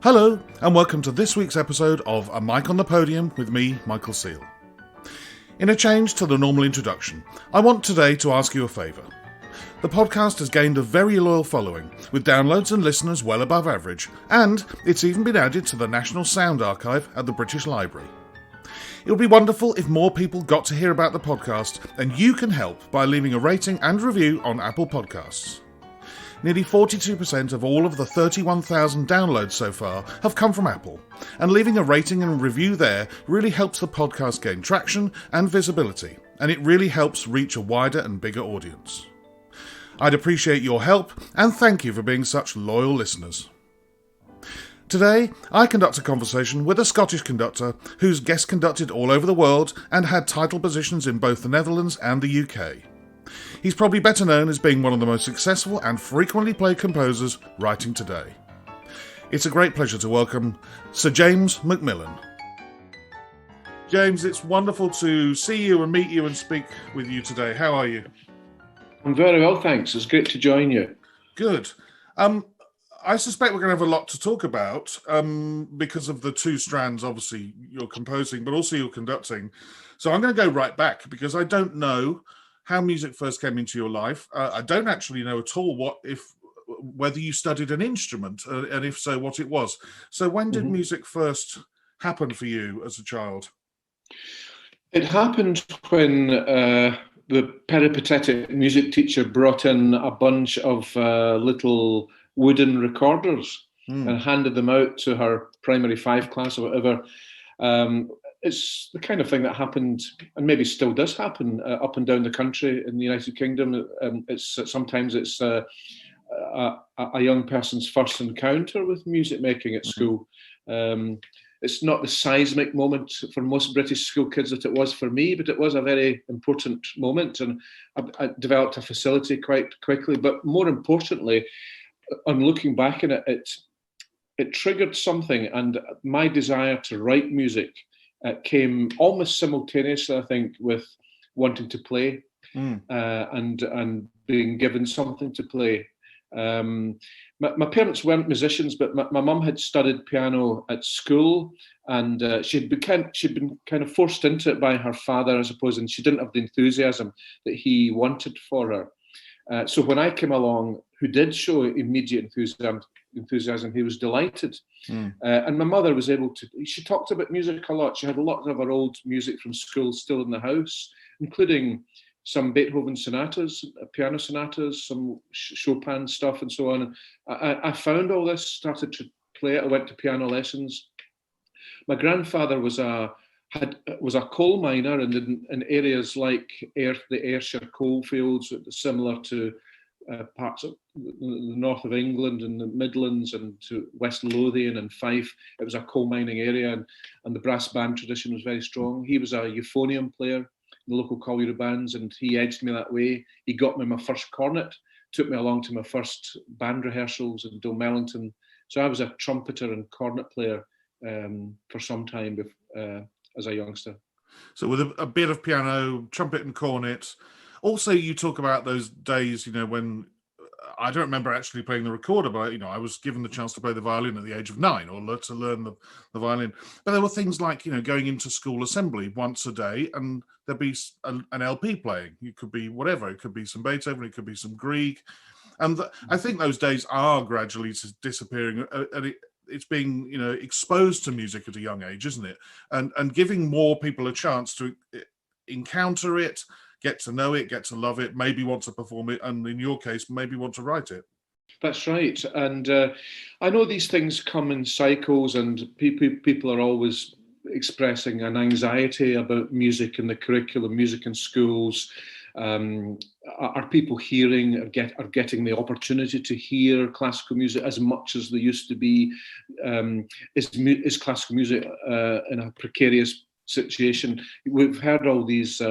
Hello, and welcome to this week's episode of A Mic on the Podium with me, Michael Seal. In a change to the normal introduction, I want today to ask you a favour. The podcast has gained a very loyal following, with downloads and listeners well above average, and it's even been added to the National Sound Archive at the British Library. It would be wonderful if more people got to hear about the podcast, and you can help by leaving a rating and review on Apple Podcasts. Nearly 42% of all of the 31,000 downloads so far have come from Apple, and leaving a rating and review there really helps the podcast gain traction and visibility, and it really helps reach a wider and bigger audience. I'd appreciate your help, and thank you for being such loyal listeners. Today, I conduct a conversation with a Scottish conductor who's guest conducted all over the world and had title positions in both the Netherlands and the UK. He's probably better known as being one of the most successful and frequently played composers writing today. It's a great pleasure to welcome Sir James MacMillan. James, it's wonderful to see you and meet you and speak with you today. How are you? I'm very well, thanks. It's great to join you. Good. I suspect we're going to have a lot to talk about because of the two strands, obviously, you're composing, but also you're conducting. So I'm going to go right back because I don't know how music first came into your life. I don't actually know at all whether you studied an instrument, and if so, what it was. So when did music first happen for you as a child? It happened when the peripatetic music teacher brought in a bunch of little wooden recorders and handed them out to her primary 5 class or whatever. It's the kind of thing that happened, and maybe still does happen, up and down the country in the United Kingdom. Sometimes it's a young person's first encounter with music making at school. It's not the seismic moment for most British school kids that it was for me, but it was a very important moment, and I developed a facility quite quickly. But more importantly, on looking back on it, it triggered something, and my desire to write music came almost simultaneously, I think, with wanting to play and being given something to play. My parents weren't musicians, but my mum had studied piano at school, and she'd been kind of forced into it by her father, I suppose, and she didn't have the enthusiasm that he wanted for her. So when I came along, who did show immediate enthusiasm, he was delighted. And my mother was able to, she talked about music a lot. She had a lot of her old music from school still in the house, including some Beethoven sonatas, piano sonatas, some Chopin stuff and so on. And I found all this, started to play it. I went to piano lessons. My grandfather was a coal miner in areas like the Ayrshire coalfields, similar to parts of the north of England and the Midlands and to West Lothian and Fife. It was a coal mining area, and the brass band tradition was very strong. He was a euphonium player in the local colliery bands, and he edged me that way. He got me my first cornet, took me along to my first band rehearsals in Dunmellington. So I was a trumpeter and cornet player for some time as a youngster. So with a bit of piano, trumpet and cornet. Also, you talk about those days, when I don't remember actually playing the recorder, but, I was given the chance to play the violin at the age of 9 or to learn the violin. But there were things like, going into school assembly once a day and there'd be an LP playing. It could be whatever. It could be some Beethoven. It could be some Grieg. And I think those days are gradually disappearing. And it's being, exposed to music at a young age, isn't it? And giving more people a chance to encounter it, get to know it, get to love it, maybe want to perform it, and in your case, maybe want to write it. That's right. And I know these things come in cycles, and people are always expressing an anxiety about music in the curriculum, music in schools. Are people hearing, are getting the opportunity to hear classical music as much as they used to be? Is classical music in a precarious situation? We've heard all these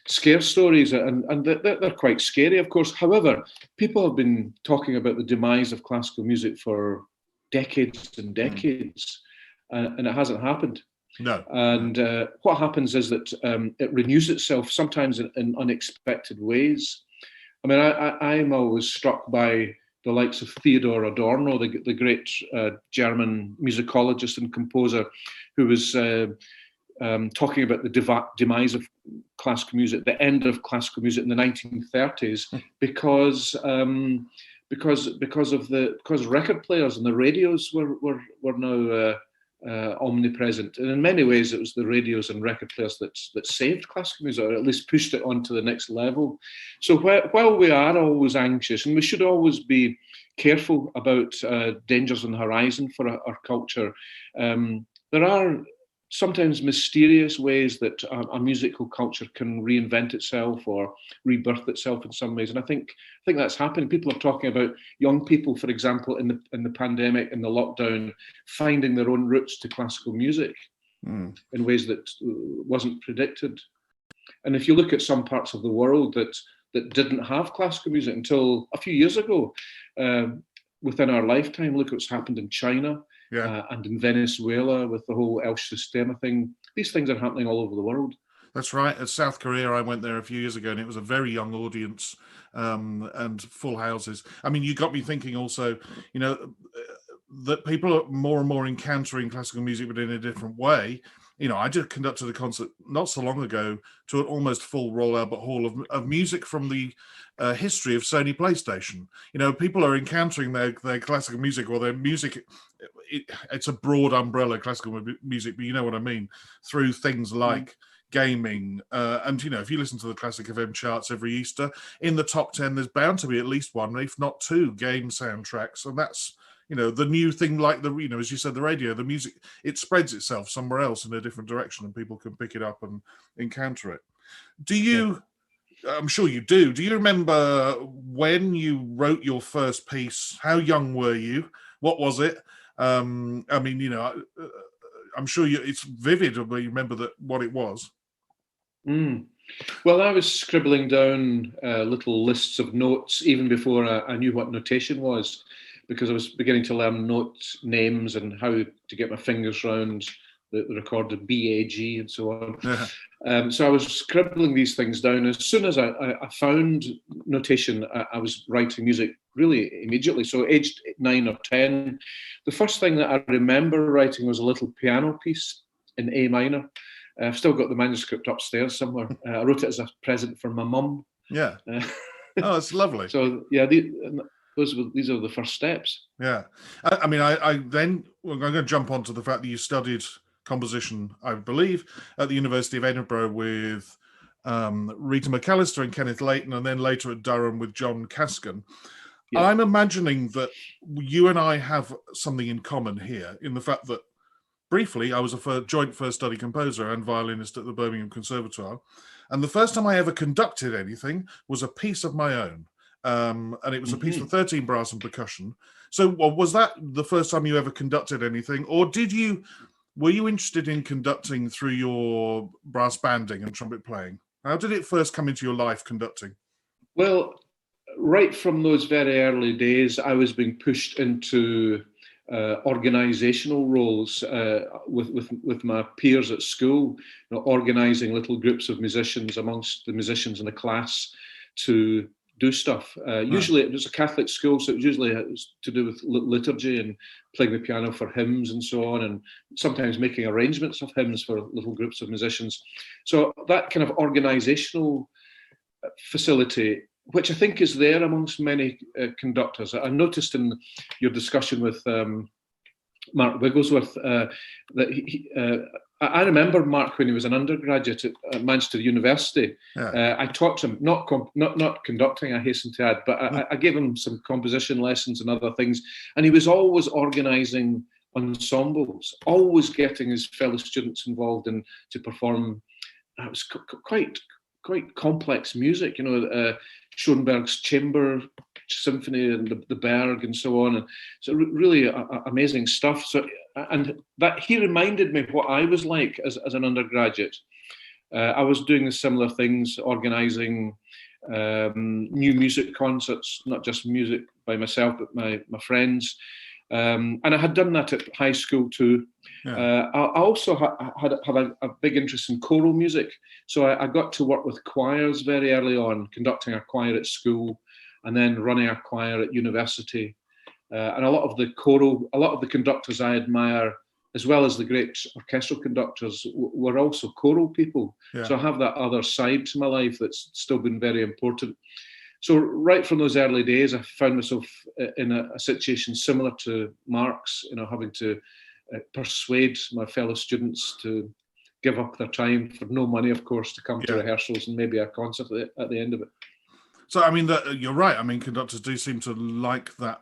scare stories, and they're quite scary, of course. However, people have been talking about the demise of classical music for decades and decades, and it hasn't happened. No. And what happens is that it renews itself sometimes in unexpected ways. I mean, I'm always struck by the likes of Theodor Adorno, the great German musicologist and composer, who was talking about the demise of classical music, the end of classical music in the 1930s, because record players and the radios were now omnipresent. And in many ways, it was the radios and record players that saved classical music, or at least pushed it on to the next level. So while we are always anxious, and we should always be careful about dangers on the horizon for our culture, there are sometimes mysterious ways that a musical culture can reinvent itself or rebirth itself in some ways. And I think that's happening. People are talking about young people, for example, in the pandemic, in the lockdown, finding their own roots to classical music in ways that wasn't predicted. And if you look at some parts of the world that didn't have classical music until a few years ago, within our lifetime, look what's happened in China. Yeah. And in Venezuela with the whole El Sistema thing. These things are happening all over the world. That's right. At South Korea, I went there a few years ago, and it was a very young audience and full houses. I mean, you got me thinking also, that people are more and more encountering classical music, but in a different way. I just conducted a concert not so long ago to an almost full Royal Albert Hall of music from the history of Sony PlayStation. People are encountering their classical music, or their music. It's a broad umbrella, classical music, but you know what I mean, through things like gaming. And, if you listen to the Classic FM charts every Easter, in the top 10, there's bound to be at least one, if not two, game soundtracks. And that's, the new thing, like as you said, the radio, the music, it spreads itself somewhere else in a different direction, and people can pick it up and encounter it. Do you, I'm sure you do you remember when you wrote your first piece? How young were you? What was it? I'm sure it's vivid, but you remember what it was. Well, I was scribbling down little lists of notes even before I knew what notation was, because I was beginning to learn note names and how to get my fingers around the recorded BAG and so on. Yeah. So I was scribbling these things down. As soon as I found notation, I was writing music really immediately. So aged 9 or 10, the first thing that I remember writing was a little piano piece in A minor. I've still got the manuscript upstairs somewhere. I wrote it as a present for my mum. Yeah. Oh, it's lovely. So yeah, these are the first steps. Yeah. I then, I'm going to jump onto the fact that you studied composition, I believe, at the University of Edinburgh with Rita McAllister and Kenneth Layton, and then later at Durham with John Caskin. Yeah. I'm imagining that you and I have something in common here, in the fact that briefly I was a joint first study composer and violinist at the Birmingham Conservatoire, and the first time I ever conducted anything was a piece of my own, and it was a piece for 13 brass and percussion. So was that the first time you ever conducted anything, or were you interested in conducting through your brass banding and trumpet playing? How did it first come into your life, conducting? Well, right from those very early days, I was being pushed into organizational roles with my peers at school, organizing little groups of musicians amongst the musicians in the class to do stuff. Usually it was a Catholic school, so it was usually to do with liturgy and playing the piano for hymns and so on, and sometimes making arrangements of hymns for little groups of musicians. So that kind of organizational facility, which I think is there amongst many conductors. I noticed in your discussion with Mark Wigglesworth that I remember Mark when he was an undergraduate at Manchester University. Yeah. I taught him, not conducting, I hasten to add, but I gave him some composition lessons and other things. And he was always organising ensembles, always getting his fellow students involved in to perform. It was quite complex music, Schoenberg's Chamber Symphony and the Berg and so on, and so really amazing stuff. So, and that he reminded me what I was like as an undergraduate. I was doing the similar things, organising new music concerts, not just music by myself, but my friends. And I had done that at high school too. Yeah. I also had a big interest in choral music. So I got to work with choirs very early on, conducting a choir at school. and then running a choir at university. And a lot of the conductors I admire, as well as the great orchestral conductors, were also choral people. Yeah. So I have that other side to my life that's still been very important. So right from those early days, I found myself in a situation similar to Mark's, having to persuade my fellow students to give up their time for no money, of course, to come to rehearsals and maybe a concert at the end of it. So, I mean, you're right. I mean, conductors do seem to like that,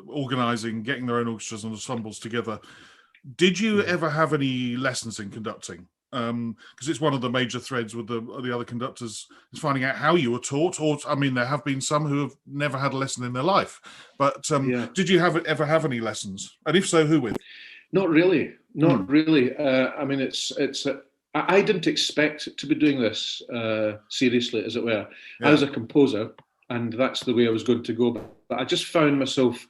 organising, getting their own orchestras and ensembles together. Did you ever have any lessons in conducting? Because it's one of the major threads with the other conductors is finding out how you were taught. Or, I mean, there have been some who have never had a lesson in their life. But did you ever have any lessons? And if so, who with? Not really. Not really. I mean, I didn't expect to be doing this seriously, as it were. Yeah. I was a composer, and that's the way I was going to go. But I just found myself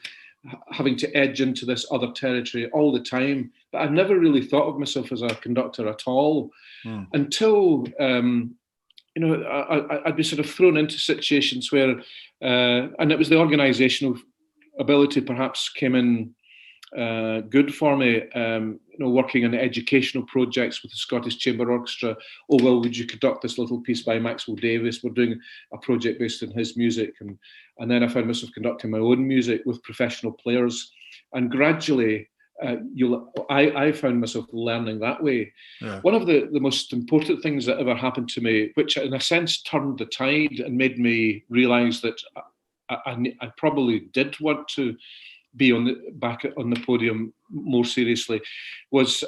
having to edge into this other territory all the time. But I never really thought of myself as a conductor at all until, I'd be sort of thrown into situations where, and it was the organisational ability perhaps came in good for me, working on educational projects with the Scottish Chamber Orchestra. Oh, well, would you conduct this little piece by Maxwell Davis? We're doing a project based on his music. And then I found myself conducting my own music with professional players. And gradually, I found myself learning that way. Yeah. One of the most important things that ever happened to me, which in a sense turned the tide and made me realise that I probably did want to be back on the podium more seriously, was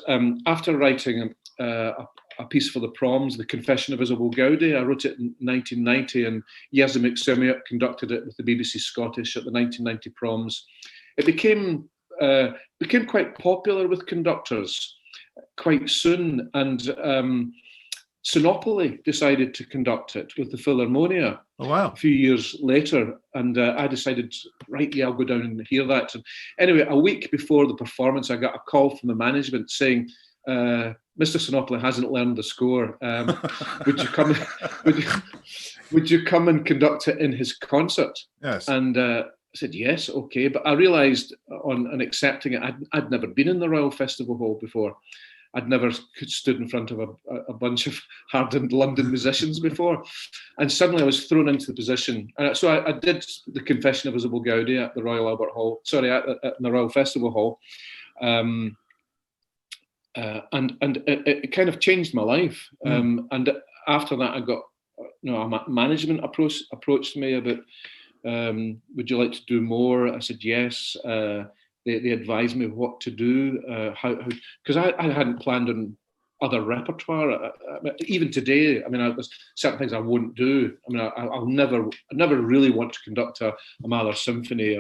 after writing a piece for the proms, The Confession of Isabel Gowdy. I wrote it in 1990, and Yazimik Semiuk conducted it with the BBC Scottish at the 1990 proms. It became quite popular with conductors quite soon, and Sinopoli decided to conduct it with the Philharmonia. Oh, wow. A few years later, and I decided, right, yeah, I'll go down and hear that. And anyway, a week before the performance, I got a call from the management saying, Mr. Sinopoli hasn't learned the score. Would you come? Would you come and conduct it in his concert? Yes. And I said yes, okay. But I realised on accepting it, I'd never been in the Royal Festival Hall before. I'd never stood in front of a bunch of hardened London musicians before. And suddenly I was thrown into the position. And so I did The Confession of Isabel Gowdy at the Royal Albert Hall, at the Royal Festival Hall. And it kind of changed my life. And after that, I got a management approached me about, would you like to do more? I said yes. They advised me what to do, because I hadn't planned on other repertoire. Even today, I mean, there's certain things I won't do. I mean, I never really want to conduct a Mahler symphony.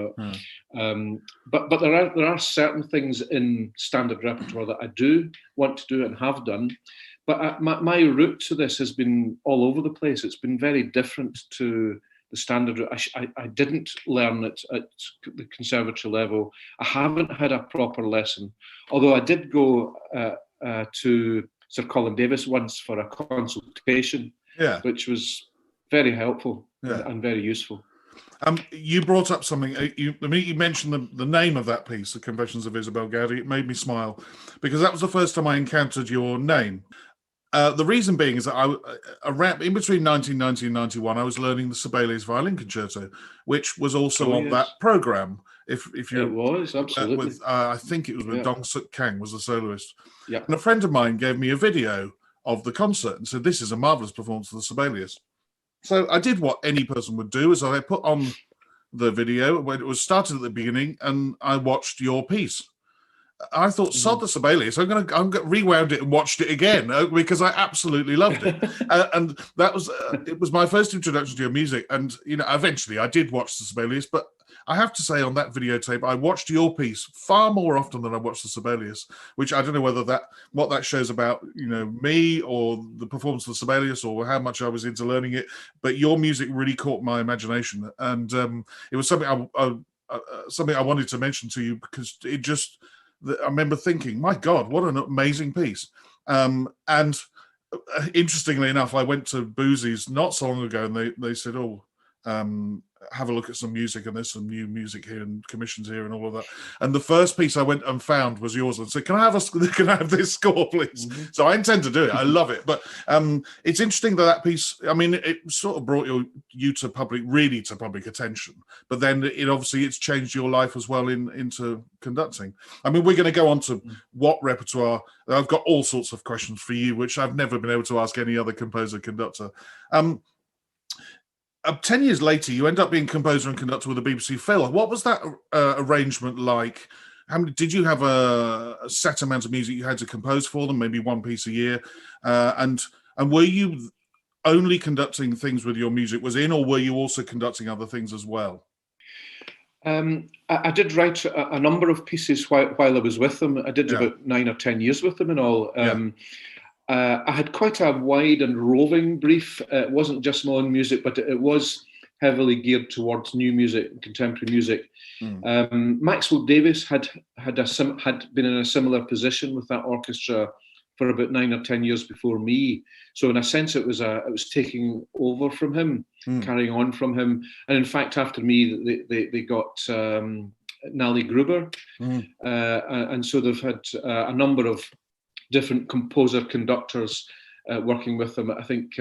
But there are certain things in standard repertoire that I do want to do and have done. But my route to this has been all over the place. It's been very different to the standard. I didn't learn it at the conservatory level. I haven't had a proper lesson, although I did go to Sir Colin Davis once for a consultation, which was very helpful and very useful. You brought up something. You mentioned the name of that piece, The Confessions of Isabel Gowdy. It made me smile because that was the first time I encountered your name. The reason being is that in between 1990 and 91, I was learning the Sibelius Violin Concerto, which was also on that program. If you, it was absolutely. I think it was with Dong Suk Kang was the soloist. Yeah. And a friend of mine gave me a video of the concert and said, "This is a marvelous performance of the Sibelius." So I did what any person would do: is I put on the video when it was started at the beginning, and I watched your piece. I thought, sod the Sibelius. I'm going to rewound it and watched it again because I absolutely loved it. And that was it was my first introduction to your music. And eventually I did watch the Sibelius, but I have to say on that videotape, I watched your piece far more often than I watched the Sibelius, which I don't know whether what that shows about me or the performance of the Sibelius or how much I was into learning it. But your music really caught my imagination, and it was something I wanted to mention to you because it just. I remember thinking, my God, what an amazing piece. And interestingly enough, I went to Boosie's not so long ago and they said, oh, have a look at some music, and there's some new music here and commissions here and all of that. And the first piece I went and found was yours, and said, "Can I have this score, please?" Mm-hmm. So I intend to do it. I love it. But it's interesting that piece. I mean, it sort of brought you to public attention. But then it's changed your life as well into conducting. I mean, we're going to go on to what repertoire. I've got all sorts of questions for you, which I've never been able to ask any other composer conductor. 10 years later, you end up being composer and conductor with the BBC Phil. What was that arrangement like? Did you have a set amount of music you had to compose for them, maybe one piece a year? And were you only conducting things with your music was in, or were you also conducting other things as well? I did write a number of pieces while I was with them. I did about 9 or 10 years with them in all. I had quite a wide and roving brief. It wasn't just my own music, but it was heavily geared towards new music and contemporary music. Maxwell Davies had been in a similar position with that orchestra for about 9 or 10 years before me. So in a sense, it was taking over from him, carrying on from him. And in fact, after me, they got Nally Gruber, and so they've had a number of different composer conductors working with them. I think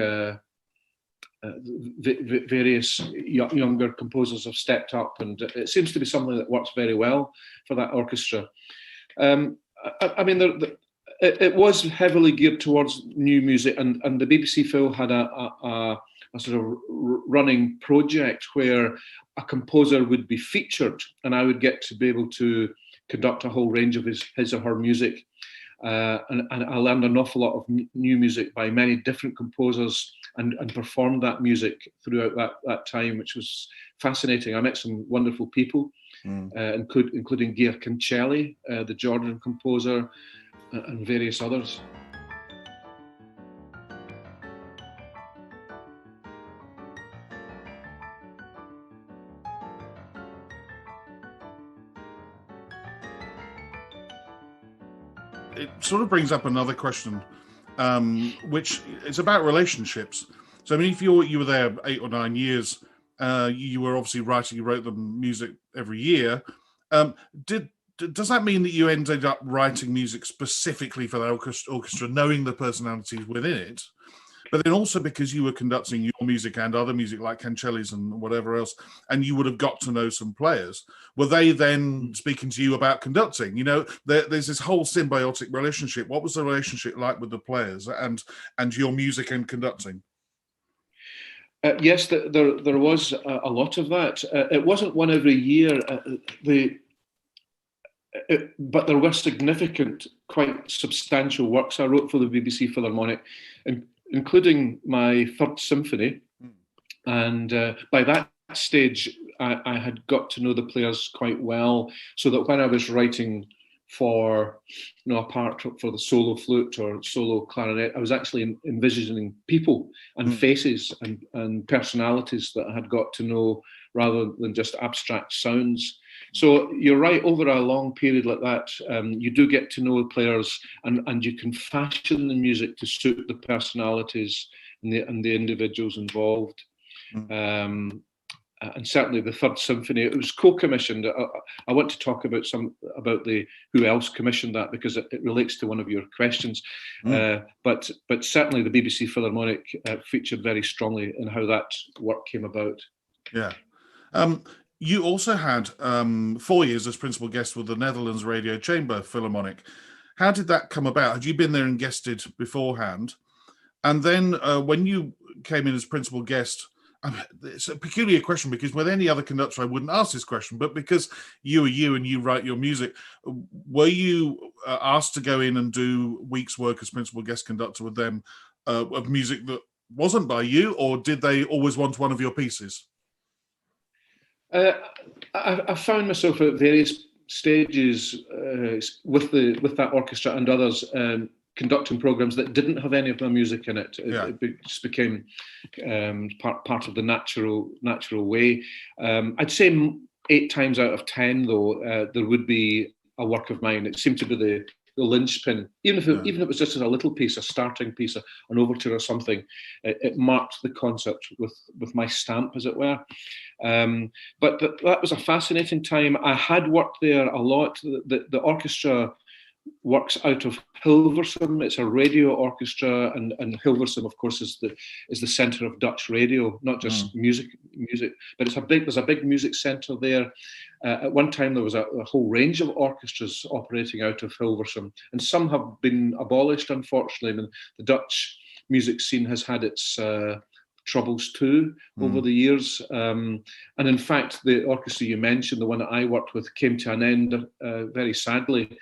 various younger composers have stepped up, and it seems to be something that works very well for that orchestra. I mean, it was heavily geared towards new music, and the BBC Phil had a sort of running project where a composer would be featured, and I would get to be able to conduct a whole range of his or her music. And I learned an awful lot of new music by many different composers and performed that music throughout that time, which was fascinating. I met some wonderful people, including Gia Cancelli, the Jordan composer, and various others. It sort of brings up another question, which is about relationships. So, I mean, if you were there 8 or 9 years, you were obviously writing, you wrote them music every year. Does that mean that you ended up writing music specifically for the orchestra, knowing the personalities within it? But then also because you were conducting your music and other music like Cancelli's and whatever else, and you would have got to know some players, were they then speaking to you about conducting? You know, there's this whole symbiotic relationship. What was the relationship like with the players and your music and conducting? Yes, there was a lot of that. It wasn't one every year. But there were significant, quite substantial works I wrote for the BBC Philharmonic, including my Third Symphony. And by that stage, I had got to know the players quite well, so that when I was writing for a part for the solo flute or solo clarinet, I was actually envisioning people and faces and personalities that I had got to know rather than just abstract sounds. So you're right, over a long period like that, you do get to know the players and you can fashion the music to suit the personalities and the individuals involved. And certainly the Third Symphony, it was co-commissioned. I want to talk about who else commissioned that, because it relates to one of your questions. But certainly the BBC Philharmonic featured very strongly in how that work came about. Yeah. You also had 4 years as principal guest with the Netherlands Radio Chamber Philharmonic. How did that come about? Had you been there and guested beforehand? And then when you came in as principal guest, it's a peculiar question, because with any other conductor I wouldn't ask this question, but because you are you and you write your music, were you asked to go in and do weeks' work as principal guest conductor with them of music that wasn't by you, or did they always want one of your pieces? I found myself at various stages with that orchestra and others conducting programs that didn't have any of my music in it. It just became part of the natural way. I'd say 8 times out of 10, though, there would be a work of mine. It seemed to be linchpin. Even if it was just as a little piece, a starting piece, an overture or something, it marked the concert with my stamp, as it were. But that was a fascinating time. I had worked there a lot. The orchestra works out of Hilversum. It's a radio orchestra, and Hilversum, of course, is the centre of Dutch radio, not just music, but there's a big music centre there. At one time, there was a whole range of orchestras operating out of Hilversum, and some have been abolished, unfortunately. I mean, the Dutch music scene has had its troubles too over the years. And in fact, the orchestra you mentioned, the one that I worked with, came to an end very sadly.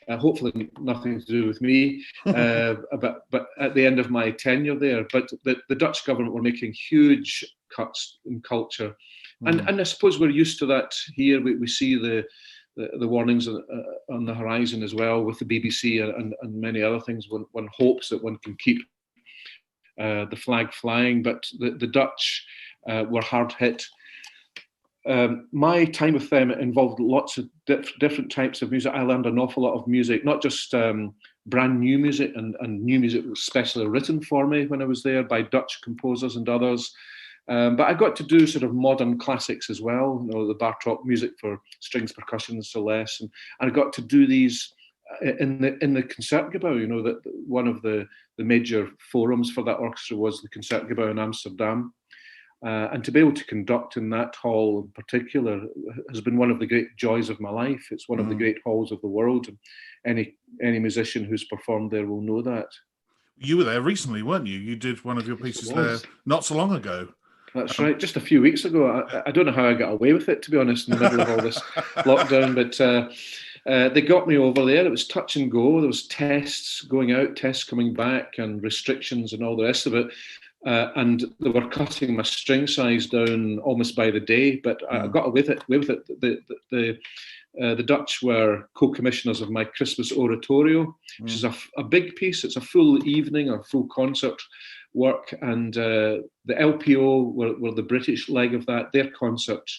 Hopefully nothing to do with me, but at the end of my tenure there. But the Dutch government were making huge cuts in culture. And I suppose we're used to that here. We see the warnings on the horizon as well with the BBC and many other things. One hopes that one can keep the flag flying, but the Dutch were hard hit. My time with them involved lots of different types of music. I learned an awful lot of music, not just brand new music and new music was specially written for me when I was there by Dutch composers and others. But I got to do sort of modern classics as well, the Bartok music for strings, percussion, Celeste, and I got to do these in the Concertgebouw. That one of the major forums for that orchestra was the Concertgebouw in Amsterdam. And to be able to conduct in that hall in particular has been one of the great joys of my life. It's one of the great halls of the world. And any musician who's performed there will know that. You were there recently, weren't you? You did one of your pieces there not so long ago. That's right, just a few weeks ago. I don't know how I got away with it, to be honest, in the middle of all this lockdown, but they got me over there. It was touch and go. There was tests going out, tests coming back, and restrictions and all the rest of it. And they were cutting my string size down almost by the day, but I got away with it. The Dutch were co-commissioners of my Christmas Oratorio, which is a big piece. It's a full evening or full concert work, and the LPO were the British leg of that. Their concert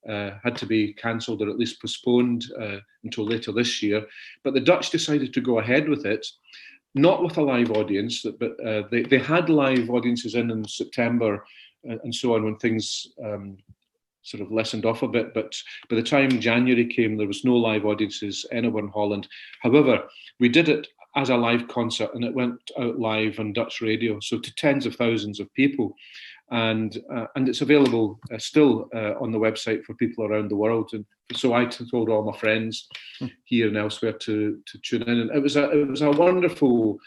had to be cancelled or at least postponed until later this year. But the Dutch decided to go ahead with it. Not with a live audience, but they had live audiences in September and so on when things sort of lessened off a bit. But by the time January came, there was no live audiences anywhere in Holland. However, we did it as a live concert and it went out live on Dutch radio, so to tens of thousands of people. And it's available still on the website for people around the world. And so I told all my friends here and elsewhere to tune in. And it was a wonderful,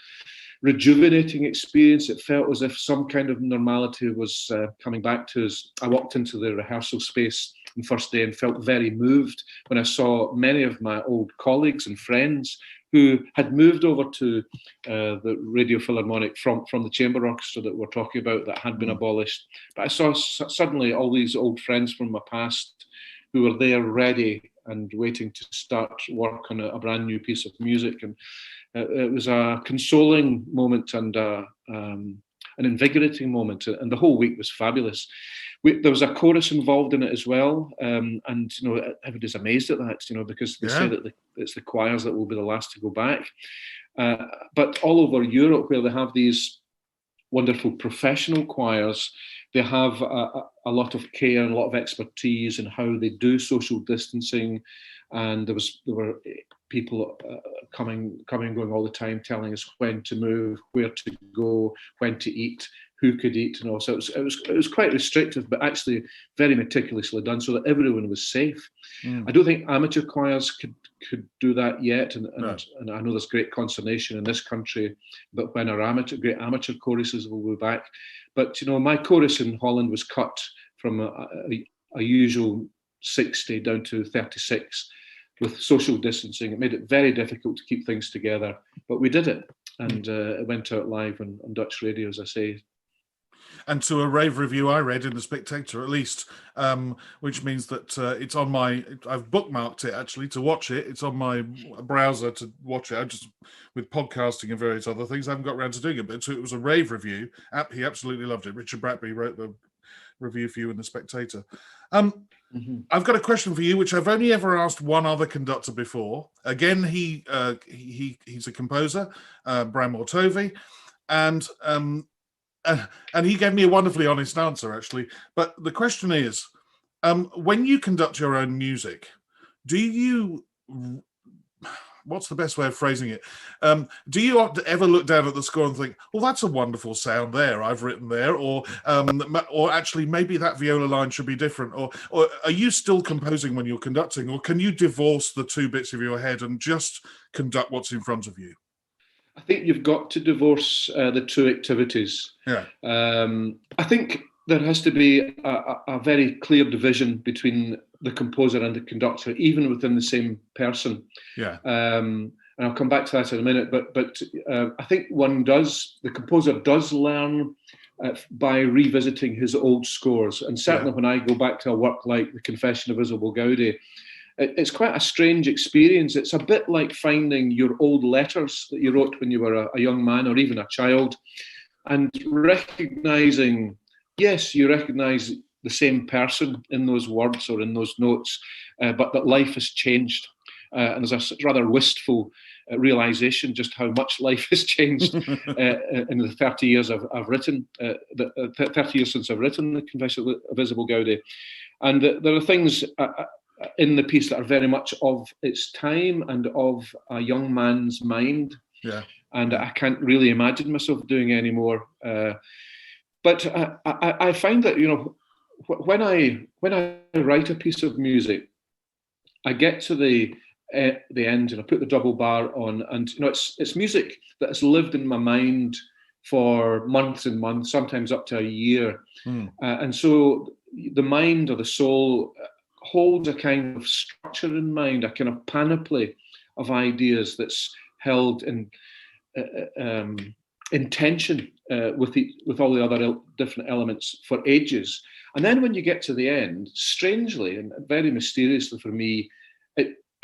rejuvenating experience. It felt as if some kind of normality was coming back to us. I walked into the rehearsal space the first day and felt very moved when I saw many of my old colleagues and friends who had moved over to the Radio Philharmonic from the chamber orchestra that we're talking about that had been abolished. But I saw suddenly all these old friends from my past who were there ready and waiting to start work on a brand new piece of music. And it was a consoling moment and an invigorating moment. And the whole week was fabulous. There was a chorus involved in it as well, and everybody's amazed at that, because they say that it's the choirs that will be the last to go back. But all over Europe, where they have these wonderful professional choirs, they have a lot of care and a lot of expertise in how they do social distancing, and there were people coming and going all the time, telling us when to move, where to go, when to eat, who could eat, and all. So it was quite restrictive, but actually very meticulously done, so that everyone was safe. I don't think amateur choirs could do that yet, and I know there's great consternation in this country, but when our great amateur choruses will be back. But my chorus in Holland was cut from a usual 60 down to 36 with social distancing. It made it very difficult to keep things together, but we did it, and it went out live on Dutch radio, as I say. And to a rave review I read in the Spectator, at least, which means that it's on I've bookmarked it actually to watch it. It's on my browser to watch it. I just, with podcasting and various other things, I haven't got around to doing it. But it was a rave review. He absolutely loved it. Richard Bratby wrote review for you in the Spectator. Mm-hmm. I've got a question for you, which I've only ever asked one other conductor before. Again, he's a composer, Bram Tovey, and he gave me a wonderfully honest answer, actually. But the question is, when you conduct your own music, do you? What's the best way of phrasing it? Do you ever look down at the score and think, "Well, that's a wonderful sound there I've written there," or actually maybe that viola line should be different, or are you still composing when you're conducting, or can you divorce the two bits of your head and just conduct what's in front of you? I think you've got to divorce the two activities. Yeah. I think there has to be a very clear division between the composer and the conductor, even within the same person. Yeah. And I'll come back to that in a minute. But I think the composer does learn by revisiting his old scores. And certainly when I go back to a work like The Confession of Isabel Gaudy, it's quite a strange experience. It's a bit like finding your old letters that you wrote when you were a young man or even a child, and recognizing, yes, you recognize the same person in those words or in those notes, but that life has changed. And there's a rather wistful realization just how much life has changed in the 30 years I've written, 30 years since I've written The Confession of Isabel Gaudy. And there are things in the piece that are very much of its time and of a young man's mind. Yeah. And I can't really imagine myself doing any more. But I find that, when I write a piece of music, I get to the end and I put the double bar on, and it's music that has lived in my mind for months and months, sometimes up to a year. And so the mind or the soul holds a kind of structure in mind, a kind of panoply of ideas that's held in tension with all the other different elements for ages. And then when you get to the end, strangely and very mysteriously for me,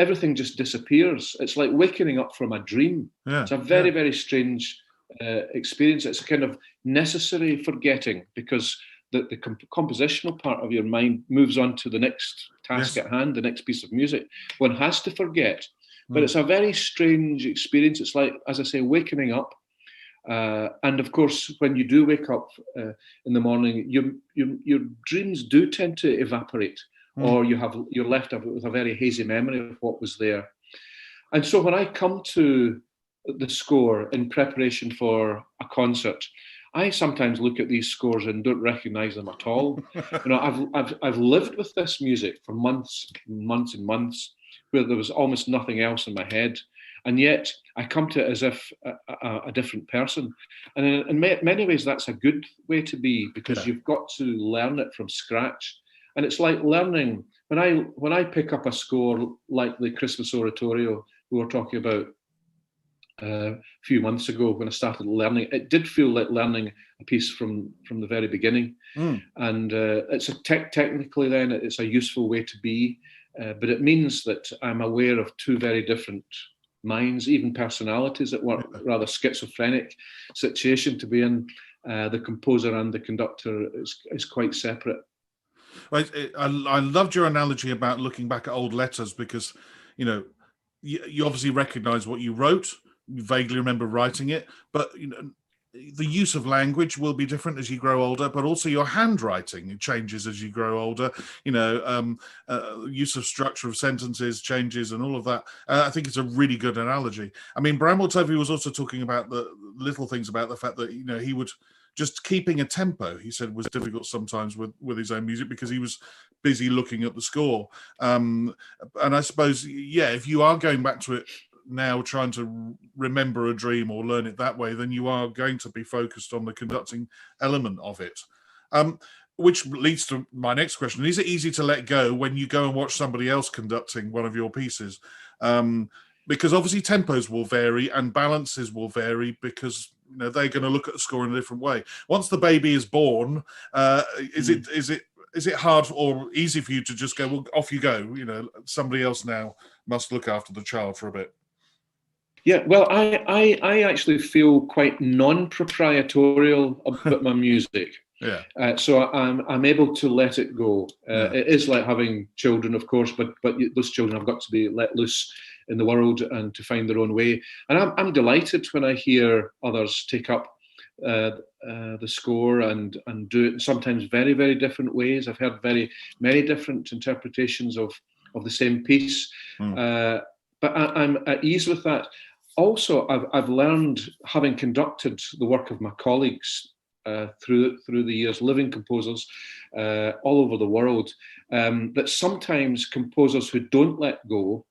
everything just disappears. It's like waking up from a dream. Yeah. It's a very, very strange experience. It's a kind of necessary forgetting, because the compositional part of your mind moves on to the next task at hand, the next piece of music. One has to forget. But it's a very strange experience. It's like, as I say, waking up. And of course, when you do wake up in the morning, your dreams do tend to evaporate, or you're left with a very hazy memory of what was there. And so when I come to the score in preparation for a concert, I sometimes look at these scores and don't recognize them at all. I've lived with this music for months and months, where there was almost nothing else in my head. And yet I come to it as if a different person. And in many ways, that's a good way to be, because you've got to learn it from scratch. And it's like learning, when I pick up a score like the Christmas Oratorio we were talking about a few months ago, when I started learning, it did feel like learning a piece from the very beginning. And it's technically then it's a useful way to be, but it means that I'm aware of two very different minds, even personalities at work, rather schizophrenic situation to be in. The composer and the conductor is quite separate. I loved your analogy about looking back at old letters, because you obviously recognize what you wrote, you vaguely remember writing it, but the use of language will be different as you grow older, but also your handwriting changes as you grow older. Use of structure of sentences changes and all of that. I think it's a really good analogy. I mean, Bram Tovey was also talking about the little things, about the fact that, he would just keeping a tempo, he said, was difficult sometimes with his own music, because he was busy looking at the score. And I suppose, if you are going back to it now, trying to remember a dream or learn it that way, then you are going to be focused on the conducting element of it. Which leads to my next question. Is it easy to let go when you go and watch somebody else conducting one of your pieces? Because obviously tempos will vary and balances will vary, because they're going to look at the score in a different way. Once the baby is born, is it hard or easy for you to just go, well, off you go, somebody else now must look after the child for a bit? Yeah, well, I actually feel quite non-proprietorial about my music. Yeah. So I'm able to let it go. It is like having children, of course, but those children have got to be let loose in the world and to find their own way. And I'm delighted when I hear others take up the score and do it in sometimes very, very different ways. I've heard very many different interpretations of the same piece, but I'm at ease with that. Also, I've learned, having conducted the work of my colleagues through the years, living composers all over the world, that sometimes composers who don't let go,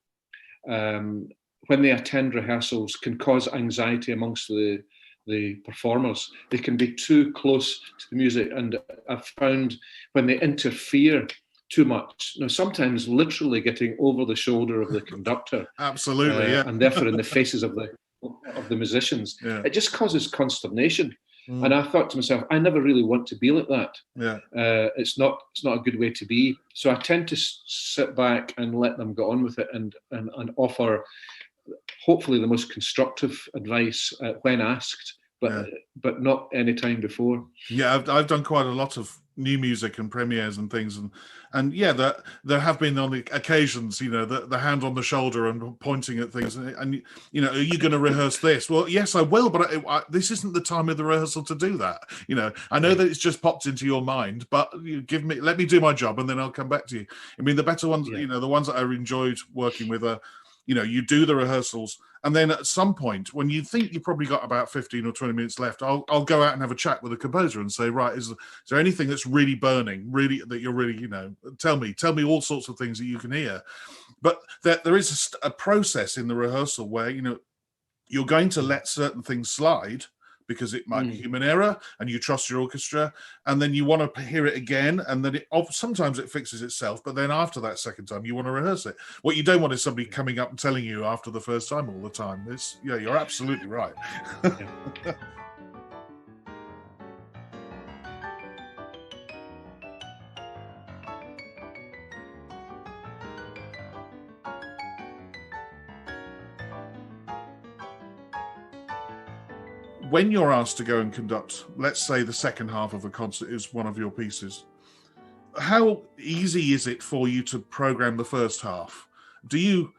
when they attend rehearsals, can cause anxiety amongst the performers. They can be too close to the music, and I've found when they interfere too much, sometimes literally getting over the shoulder of the conductor, Absolutely, yeah, and therefore in the faces of the musicians, it just causes consternation. And I thought to myself, I never really want to be like that. Yeah, it's not a good way to be. So I tend to sit back and let them go on with it, and offer hopefully the most constructive advice when asked, but not any time before. Yeah, I've done quite a lot of new music and premieres and things, and yeah, there have been on the occasions, the hand on the shoulder and pointing at things, and are you going to rehearse this? Well, yes, I will, but this isn't the time of the rehearsal to do that. I know that it's just popped into your mind, but let me do my job, and then I'll come back to you. I mean, the better ones, the ones that I enjoyed working with are, you do the rehearsals, and then at some point, when you think you've probably got about 15 or 20 minutes left, I'll go out and have a chat with the composer and say, right, is there anything that's really burning, really, that you're really, tell me all sorts of things that you can hear. But there is a process in the rehearsal where, you're going to let certain things slide because it might be human error, and you trust your orchestra, and then you want to hear it again, and then sometimes it fixes itself, but then after that second time, you want to rehearse it. What you don't want is somebody coming up and telling you after the first time all the time. You're absolutely right. When you're asked to go and conduct, let's say the second half of a concert is one of your pieces, how easy is it for you to program the first half? Do you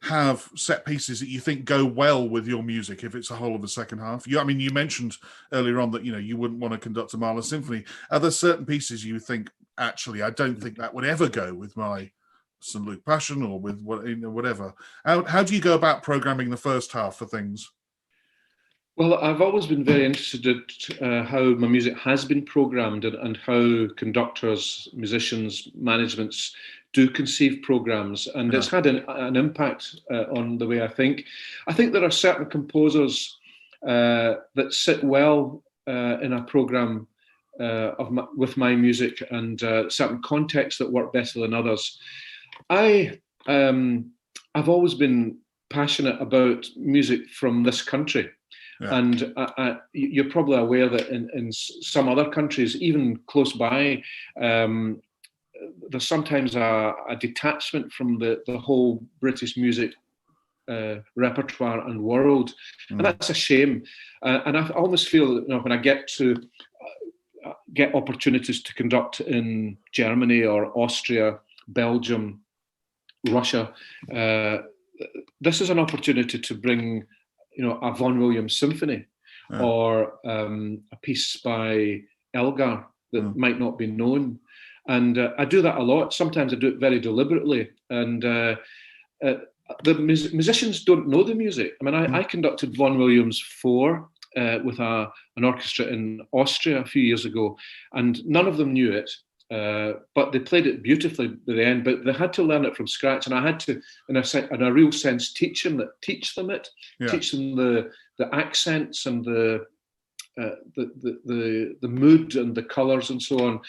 have set pieces that you think go well with your music if it's a whole of the second half? You mentioned earlier on that you wouldn't want to conduct a Mahler symphony. Are there certain pieces you think, actually, I don't think that would ever go with my St. Luke Passion or with whatever? How do you go about programming the first half for things? Well, I've always been very interested in how my music has been programmed, and how conductors, musicians, managements do conceive programs. And it's had an impact on the way I think. I think there are certain composers that sit well in a program with my music, and certain contexts that work better than others. I've always been passionate about music from this country. Yeah. And you're probably aware that in some other countries, even close by, there's sometimes a detachment from the whole British music repertoire and world, and that's a shame. And I almost feel that when I get opportunities to conduct in Germany or Austria, Belgium, Russia, this is an opportunity to bring a Vaughan Williams symphony, or a piece by Elgar that might not be known. And I do that a lot. Sometimes I do it very deliberately. And the musicians don't know the music. I mean, I conducted Vaughan Williams 4 with an orchestra in Austria a few years ago, and none of them knew it. But they played it beautifully by the end, but they had to learn it from scratch, and I had to, in a real sense, teach them it, teach them the accents and the mood and the colours and so on.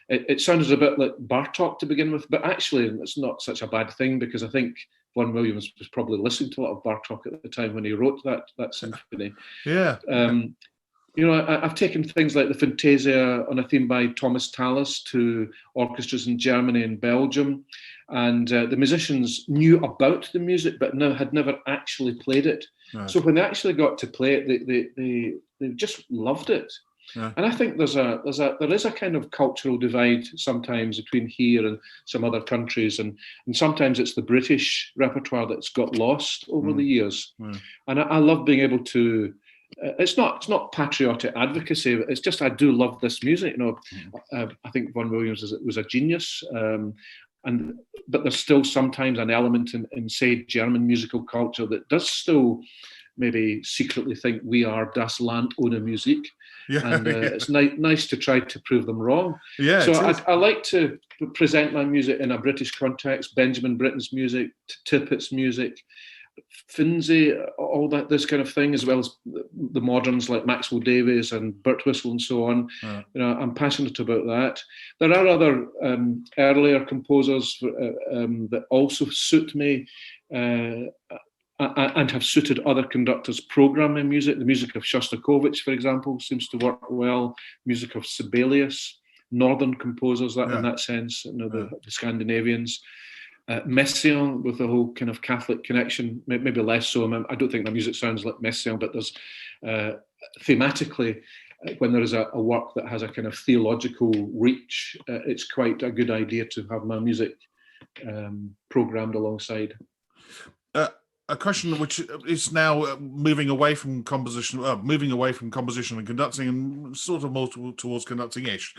It sounded a bit like Bartók to begin with, but actually it's not such a bad thing, because I think Vaughan Williams was probably listening to a lot of Bartók at the time when he wrote that symphony. Yeah. I've taken things like the Fantasia on a theme by Thomas Tallis to orchestras in Germany and Belgium, and the musicians knew about the music but had never actually played it. Right. So when they actually got to play it, they just loved it. Yeah. And I think there is a kind of cultural divide sometimes between here and some other countries, and sometimes it's the British repertoire that's got lost over the years. And I love being able to. It's not patriotic advocacy. It's just I do love this music. I think Vaughan Williams was a genius. But there's still sometimes an element in say German musical culture that does still maybe secretly think we are das Land ohne Musik. Yeah, and it's nice to try to prove them wrong. Yeah, so I like to present my music in a British context. Benjamin Britten's music, Tippett's music, Finzi, all that, this kind of thing, as well as the moderns like Maxwell Davies and Birtwistle and so on. I'm passionate about that. There are other earlier composers that also suit me and have suited other conductors' programming music. The music of Shostakovich, for example, seems to work well. Music of Sibelius, northern composers in that sense, the Scandinavians. Messiaen, with the whole kind of Catholic connection, maybe less so. I don't think the music sounds like Messiaen, but there's thematically, when there is a work that has a kind of theological reach, it's quite a good idea to have my music programmed alongside. A question which is now moving away from composition and conducting, and sort of more towards conducting-ish.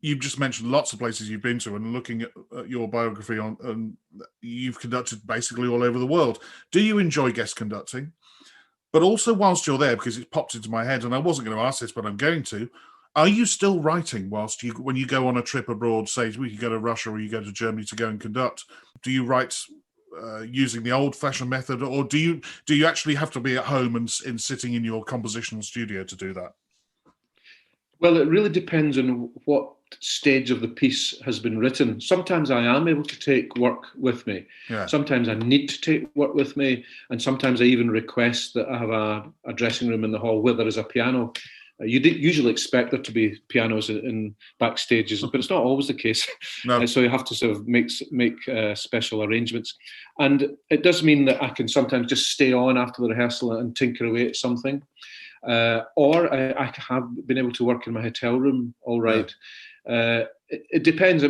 You've just mentioned lots of places you've been to, and looking at your biography you've conducted basically all over the world. Do you enjoy guest conducting? But also, whilst you're there, because it popped into my head, and I wasn't going to ask this, but I'm going to, are you still writing when you go on a trip abroad, say you go to Russia or you go to Germany to go and conduct? Do you write using the old-fashioned method, or do you actually have to be at home and sitting in your compositional studio to do that? Well, it really depends on what stage of the piece has been written. Sometimes I am able to take work with me. Yeah. Sometimes I need to take work with me, and sometimes I even request that I have a dressing room in the hall where there is a piano. You usually expect there to be pianos in backstages, but it's not always the case. No. So you have to sort of make special arrangements. And it does mean that I can sometimes just stay on after the rehearsal and tinker away at something. Or I have been able to work in my hotel room all right. Yeah. It depends.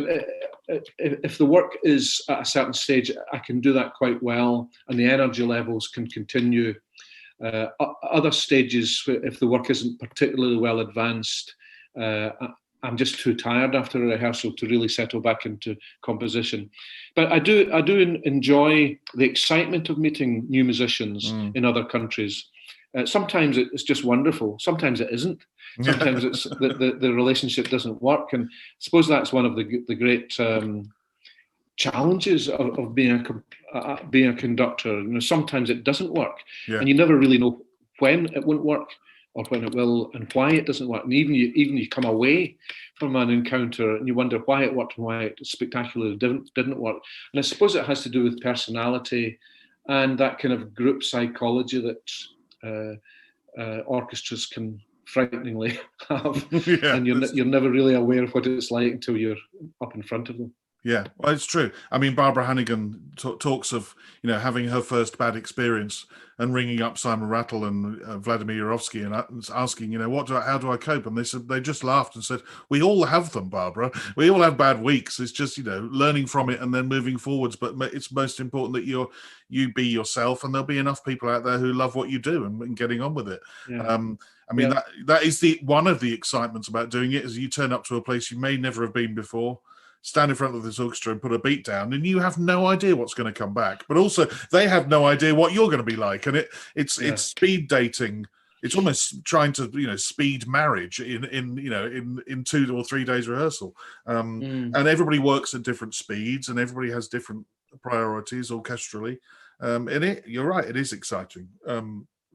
If the work is at a certain stage, I can do that quite well, and the energy levels can continue. Other stages, if the work isn't particularly well advanced, I'm just too tired after a rehearsal to really settle back into composition. But I do enjoy the excitement of meeting new musicians in other countries. Sometimes it's just wonderful. Sometimes it isn't. Sometimes it's the relationship doesn't work. And I suppose that's one of the great challenges of being a conductor. Sometimes it doesn't work, and you never really know when it won't work or when it will, and why it doesn't work. And even you come away from an encounter and you wonder why it worked and why it spectacularly didn't work. And I suppose it has to do with personality and that kind of group psychology that orchestras can frighteningly have. And you're never really aware of what it's like until you're up in front of them. Yeah, well, it's true. I mean, Barbara Hannigan talks of, having her first bad experience and ringing up Simon Rattle and Vladimir Yarovsky and asking, how do I cope? And they just laughed and said, we all have them, Barbara. We all have bad weeks. It's just, learning from it and then moving forwards. But it's most important that you be yourself, and there'll be enough people out there who love what you do and getting on with it. Yeah. That is one of the excitements about doing it, is you turn up to a place you may never have been before, stand in front of this orchestra and put a beat down, and you have no idea what's going to come back. But also, they have no idea what you're going to be like, and it's speed dating. It's almost trying to speed marriage in 2 or 3 days rehearsal, and everybody works at different speeds, and everybody has different priorities orchestrally. You're right, it is exciting,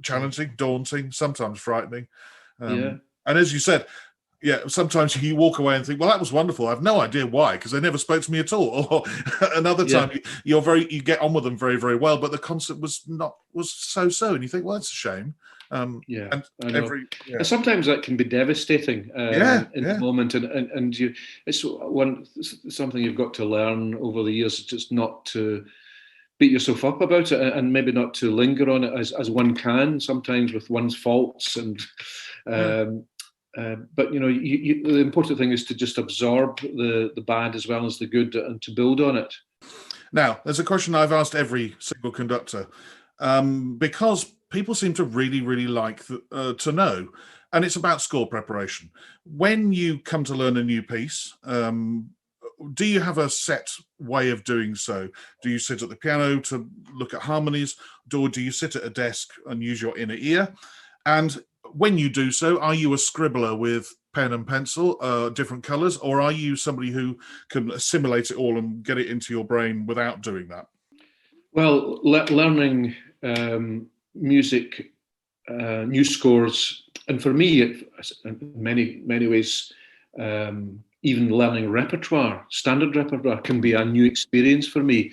challenging, daunting, sometimes frightening, and as you said. Yeah, sometimes you walk away and think, well, that was wonderful. I have no idea why, because they never spoke to me at all. Or another time, you get on with them very, very well, but the concert was so-so, and you think, well, that's a shame. And sometimes that can be devastating in the moment, and it's something you've got to learn over the years, just not to beat yourself up about it, and maybe not to linger on it as one can sometimes with one's faults and. but the important thing is to just absorb the bad as well as the good and to build on it. Now, there's a question I've asked every single conductor, because people seem to really, really like to know, and it's about score preparation. When you come to learn a new piece, do you have a set way of doing so? Do you sit at the piano to look at harmonies, or do you sit at a desk and use your inner ear? And when you do so, are you a scribbler with pen and pencil, different colours, or are you somebody who can assimilate it all and get it into your brain without doing that? Well, learning music, new scores, and for me, in many ways, even learning repertoire, standard repertoire, can be a new experience for me,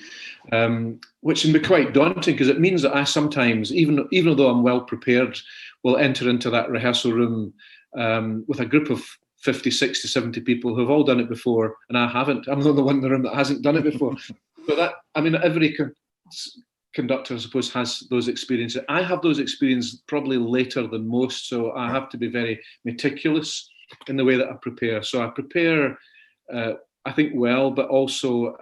which can be quite daunting because it means that I sometimes, even though I'm well prepared, will enter into that rehearsal room with a group of 50, 60, 70 people who've all done it before, and I haven't. I'm the only one in the room that hasn't done it before. But every conductor, I suppose, has those experiences. I have those experiences probably later than most, so I have to be very meticulous in the way that I prepare. So I prepare, I think, well, but also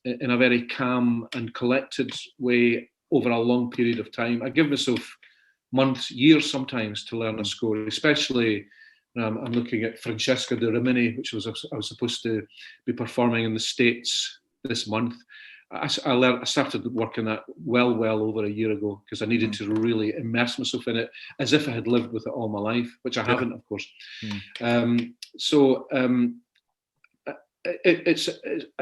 in a very calm and collected way over a long period of time. I give myself months, years sometimes to learn a score, especially I'm looking at Francesca de Rimini, which I was supposed to be performing in the States this month. I started working that well over a year ago because I needed to really immerse myself in it as if I had lived with it all my life, which I haven't, of course. I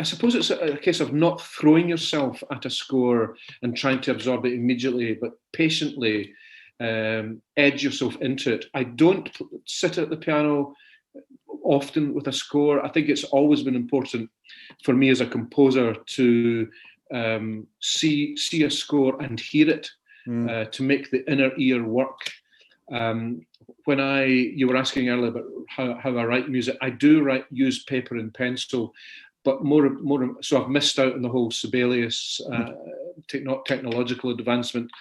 suppose it's a case of not throwing yourself at a score and trying to absorb it immediately, but patiently edge yourself into it. I don't sit at the piano often with a score. I think it's always been important for me as a composer to see a score and hear it, to make the inner ear work. When you were asking earlier about how I write music, I do use paper and pencil, but more so I've missed out on the whole Sibelius technological advancement,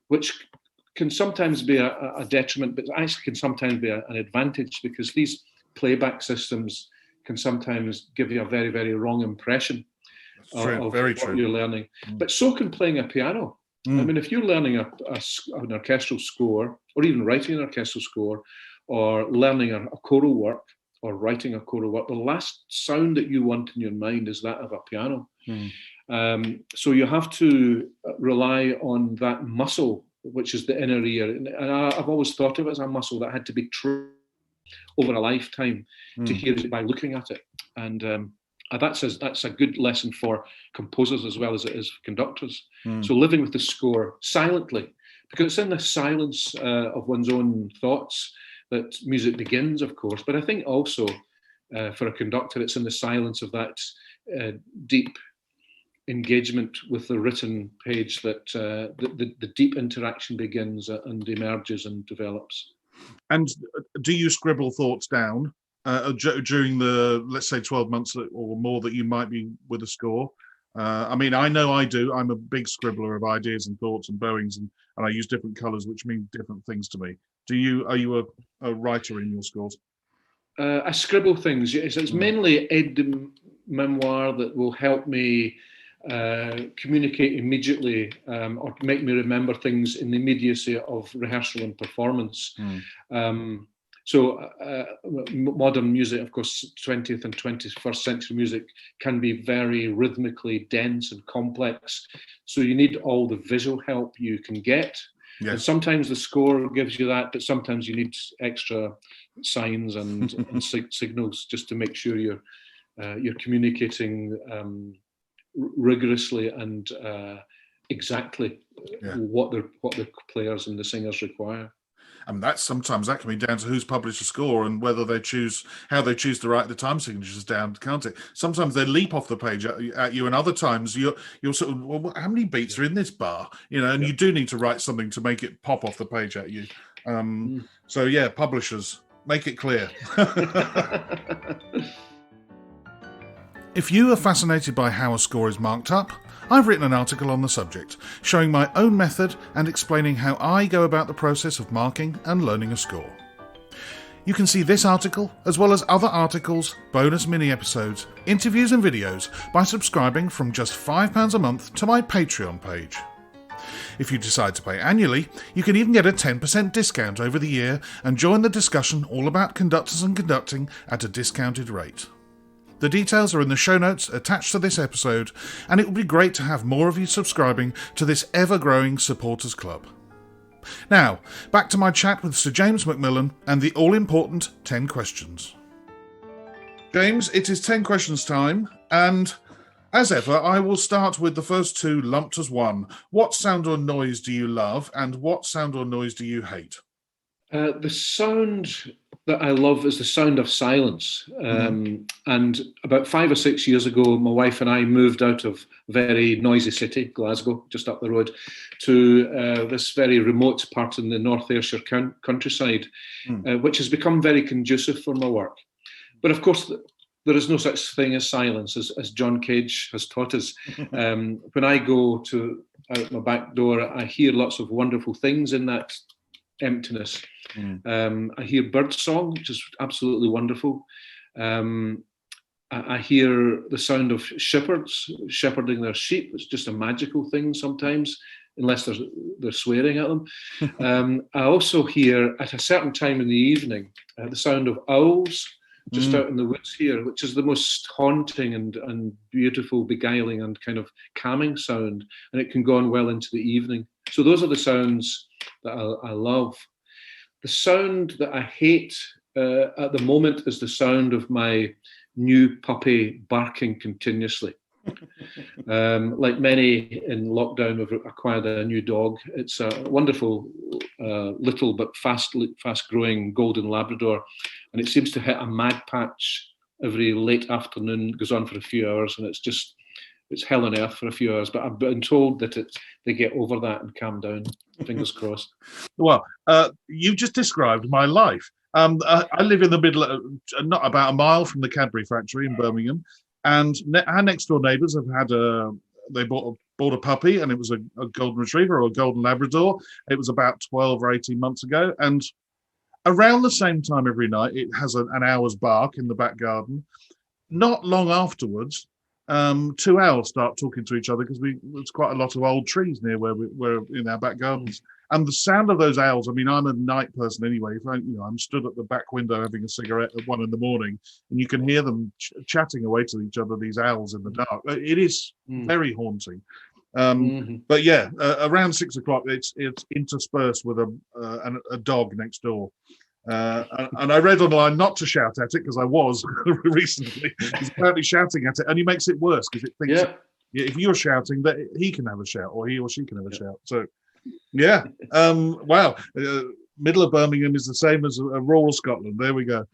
which can sometimes be a detriment, but actually can sometimes be an advantage, because these playback systems can sometimes give you a very, very wrong impression of what you're learning. But so can playing a piano. I mean, if you're learning an orchestral score, or even writing an orchestral score, or learning a choral work, or writing a choral work, the last sound that you want in your mind is that of a piano. So you have to rely on that muscle, which is the inner ear. And I've always thought of it as a muscle that had to be trained over a lifetime to hear it by looking at it. And that's a good lesson for composers as well as it is for conductors. So living with the score silently, because it's in the silence of one's own thoughts that music begins, of course. But I think also for a conductor, it's in the silence of that deep engagement with the written page that the deep interaction begins and emerges and develops. And do you scribble thoughts down during the, let's say, 12 months or more that you might be with a score? I mean, I know I do. I'm a big scribbler of ideas and thoughts and bowings, and I use different colours, which mean different things to me. Are you a writer in your scores? I scribble things. It's mainly aide de memoire that will help me communicate immediately, or make me remember things in the immediacy of rehearsal and performance. So modern music, of course, 20th and 21st century music can be very rhythmically dense and complex. So you need all the visual help you can get. Yes. And sometimes the score gives you that, but sometimes you need extra signs and signals just to make sure you're communicating rigorously and exactly what the players and the singers require. And sometimes that can be down to who's published a score and whether how they choose to write the time signatures down, can't it? Sometimes they leap off the page at you, and other times you're sort of, well, how many beats are in this bar? And you do need to write something to make it pop off the page at you. So yeah, publishers, make it clear. If you are fascinated by how a score is marked up, I've written an article on the subject, showing my own method and explaining how I go about the process of marking and learning a score. You can see this article, as well as other articles, bonus mini-episodes, interviews and videos by subscribing from just £5 a month to my Patreon page. If you decide to pay annually, you can even get a 10% discount over the year and join the discussion all about conductors and conducting at a discounted rate. The details are in the show notes attached to this episode, and it would be great to have more of you subscribing to this ever-growing supporters club. Now, back to my chat with Sir James MacMillan and the all-important 10 questions. James, it is 10 questions time, and as ever, I will start with the first two lumped as one. What sound or noise do you love, and what sound or noise do you hate? The sound that I love is the sound of silence. And about 5 or 6 years ago, my wife and I moved out of a very noisy city, Glasgow, just up the road, to this very remote part in the North Ayrshire countryside, which has become very conducive for my work. But of course, there is no such thing as silence, as John Cage has taught us. When I go out my back door, I hear lots of wonderful things in that emptiness. I hear birdsong, which is absolutely wonderful. I hear the sound of shepherds shepherding their sheep. It's just a magical thing sometimes, unless they're swearing at them. I also hear, at a certain time in the evening, the sound of owls just out in the woods here, which is the most haunting and beautiful, beguiling and kind of calming sound. And it can go on well into the evening. So those are the sounds that I love. The sound that I hate at the moment is the sound of my new puppy barking continuously. Like many in lockdown, we've acquired a new dog. It's a wonderful, little but fast-growing golden Labrador, and it seems to hit a mad patch every late afternoon. It goes on for a few hours, and it's hell on earth for a few hours. But I've been told that they get over that and calm down. Fingers crossed. Well, you just described my life. I live in the middle, not about a mile from the Cadbury factory in Birmingham. And our next door neighbours have had they bought a puppy, and it was a golden retriever or a golden Labrador. It was about 12 or 18 months ago. And around the same time every night, it has an hour's bark in the back garden. Not long afterwards, two owls start talking to each other because there's quite a lot of old trees near where we're in our back gardens. And the sound of those owls, I mean, I'm a night person anyway. If I'm stood at the back window having a cigarette at 1 a.m, and you can hear them chatting away to each other, these owls in the dark. It is very haunting. But yeah, around 6 o'clock, it's interspersed with a dog next door. And I read online not to shout at it, because I was recently. He's apparently shouting at it, and he makes it worse because it thinks if you're shouting, that he can have a shout, or he or she can have a shout. So, yeah. Wow. Middle of Birmingham is the same as rural Scotland. There we go.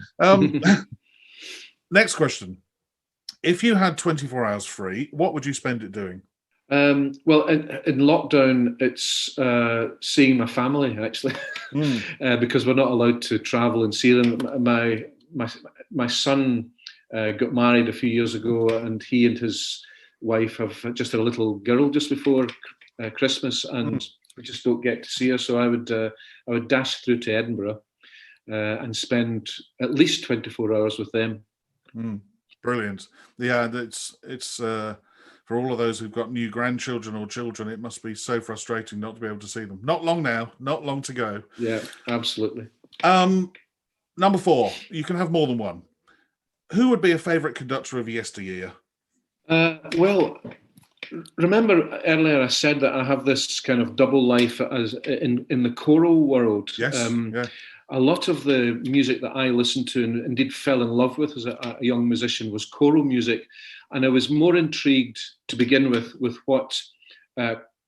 Next question. If you had 24 hours free, what would you spend it doing? Well, in lockdown, it's seeing my family, actually, because we're not allowed to travel and see them. My son got married a few years ago, and he and his wife have just had a little girl just before Christmas, and we just don't get to see her. So I would dash through to Edinburgh and spend at least 24 hours with them. Brilliant. Yeah, it's for all of those who've got new grandchildren or children, it must be so frustrating not to be able to see them. Not long now, not long to go. Yeah, absolutely. Number 4, you can have more than one. Who would be a favourite conductor of yesteryear? Well, remember earlier I said that I have this kind of double life as in the choral world. Yes. A lot of the music that I listened to and indeed fell in love with as a young musician was choral music. And I was more intrigued to begin with what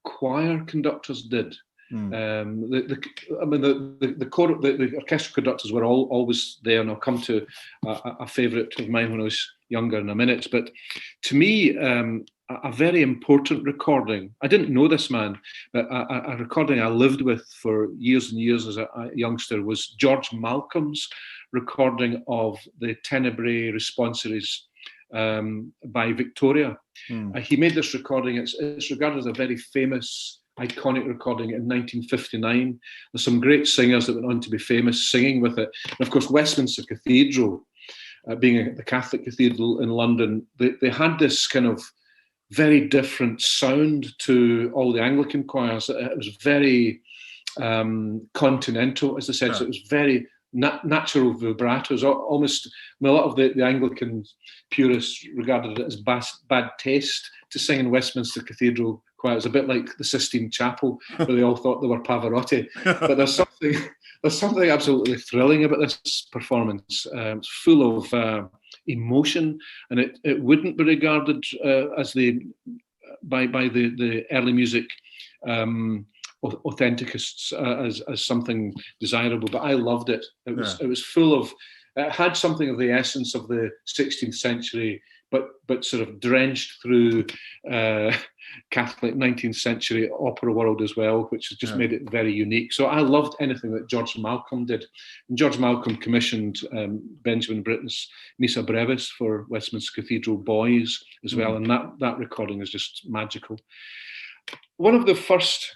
choir conductors did. The orchestral conductors were always there, and I'll come to a favourite of mine when I was younger in a minute. But to me, a very important recording, I didn't know this man, but a recording I lived with for years and years as a youngster was George Malcolm's recording of the Tenebrae Responsories by Victoria. He made this recording. It's regarded as a very famous iconic recording in 1959. There's some great singers that went on to be famous singing with it. And of course, Westminster Cathedral, being the Catholic cathedral in London, they had this kind of very different sound to all the Anglican choirs. It was very continental, as I said, so it was very natural vibratos. Almost, I mean, a lot of the Anglican purists regarded it as bad taste to sing in Westminster Cathedral choir. It's a bit like the Sistine Chapel, where they all thought they were Pavarotti. But there's something absolutely thrilling about this performance. It's full of emotion, and it wouldn't be regarded as by the early music authenticists as something desirable, but I loved it. It was full of, it had something of the essence of the 16th century, but sort of drenched through Catholic 19th century opera world as well, which just made it very unique. So I loved anything that George Malcolm did. And George Malcolm commissioned Benjamin Britten's Missa Brevis for Westminster Cathedral Boys as well, and that recording is just magical. One of the first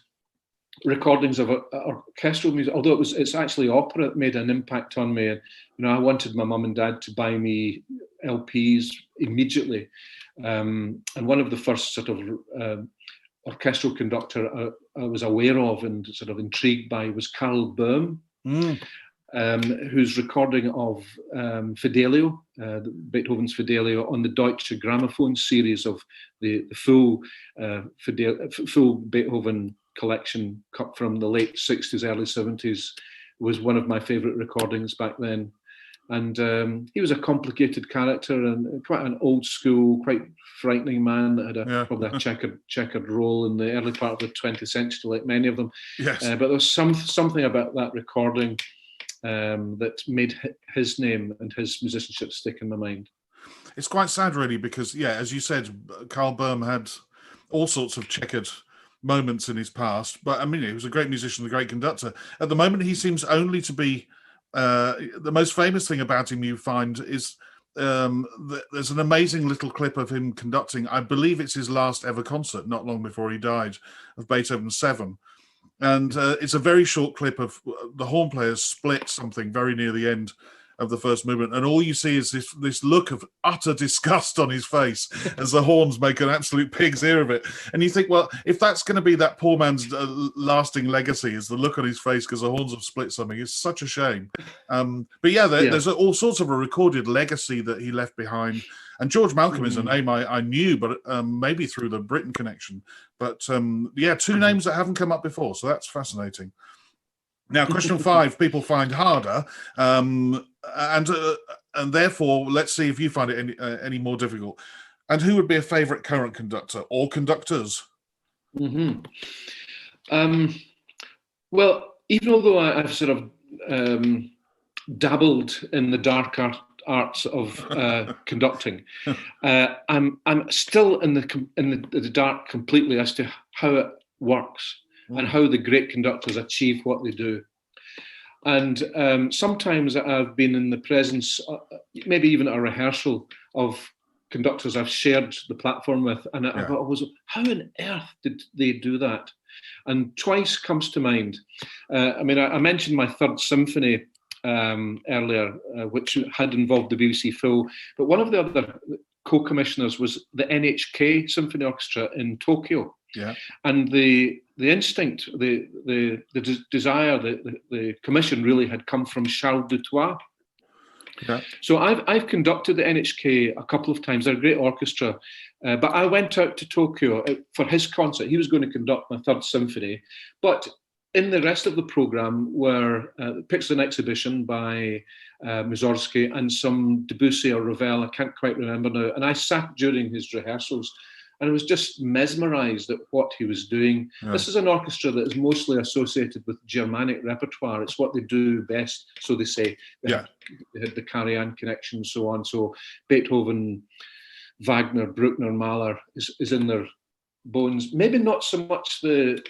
recordings of orchestral music, although it's actually opera, it made an impact on me. I wanted my mum and dad to buy me LPs immediately, and one of the first sort of orchestral conductor I was aware of and sort of intrigued by was Karl Böhm, whose recording of Fidelio, Beethoven's Fidelio, on the Deutsche Grammophon series of the full Beethoven collection cut from the late 60s, early 70s, was one of my favourite recordings back then. And he was a complicated character and quite an old school, quite frightening man that had probably a checkered role in the early part of the 20th century, like many of them. Yes. But there was something about that recording that made his name and his musicianship stick in my mind. It's quite sad, really, because, as you said, Karl Böhm had all sorts of checkered moments in his past, but I mean, he was a great musician, a great conductor. At the moment, he seems only to be the most famous thing about him, you find, is there's an amazing little clip of him conducting, I believe it's his last ever concert, not long before he died, of Beethoven's 7. And it's a very short clip of the horn players split something very near the end of the first movement, and all you see is this look of utter disgust on his face as the horns make an absolute pig's ear of it. And you think, well, if that's going to be that poor man's lasting legacy, is the look on his face because the horns have split something, it's such a shame. But there's all sorts of a recorded legacy that he left behind. And George Malcolm is a name I knew, but maybe through the Britain connection. But two names that haven't come up before, so that's fascinating. Now, question 5, people find harder, and therefore, let's see if you find it any more difficult. And who would be a favourite current conductor or conductors? Well, even although I've sort of dabbled in the dark arts of conducting, I'm still in the dark completely as to how it works. And how the great conductors achieve what they do. And sometimes I've been in the presence, maybe even at a rehearsal, of conductors I've shared the platform with, and I was, how on earth did they do that? And twice comes to mind. I mentioned my Third Symphony earlier, which had involved the BBC Full, but one of the other co-commissioners was the NHK Symphony Orchestra in Tokyo. Yeah. And the instinct, the desire, the commission really had come from Charles Dutoit. Yeah. So I've conducted the NHK a couple of times. They're a great orchestra, but I went out to Tokyo for his concert. He was going to conduct my Third Symphony, but in the rest of the programme were pictures of an exhibition by Mussorgsky and some Debussy or Ravel, I can't quite remember now. And I sat during his rehearsals, and I was just mesmerised at what he was doing. Yeah. This is an orchestra that is mostly associated with Germanic repertoire. It's what they do best, so they say. They had the Karajan connection and so on. So Beethoven, Wagner, Bruckner, Mahler is in their bones. Maybe not so much the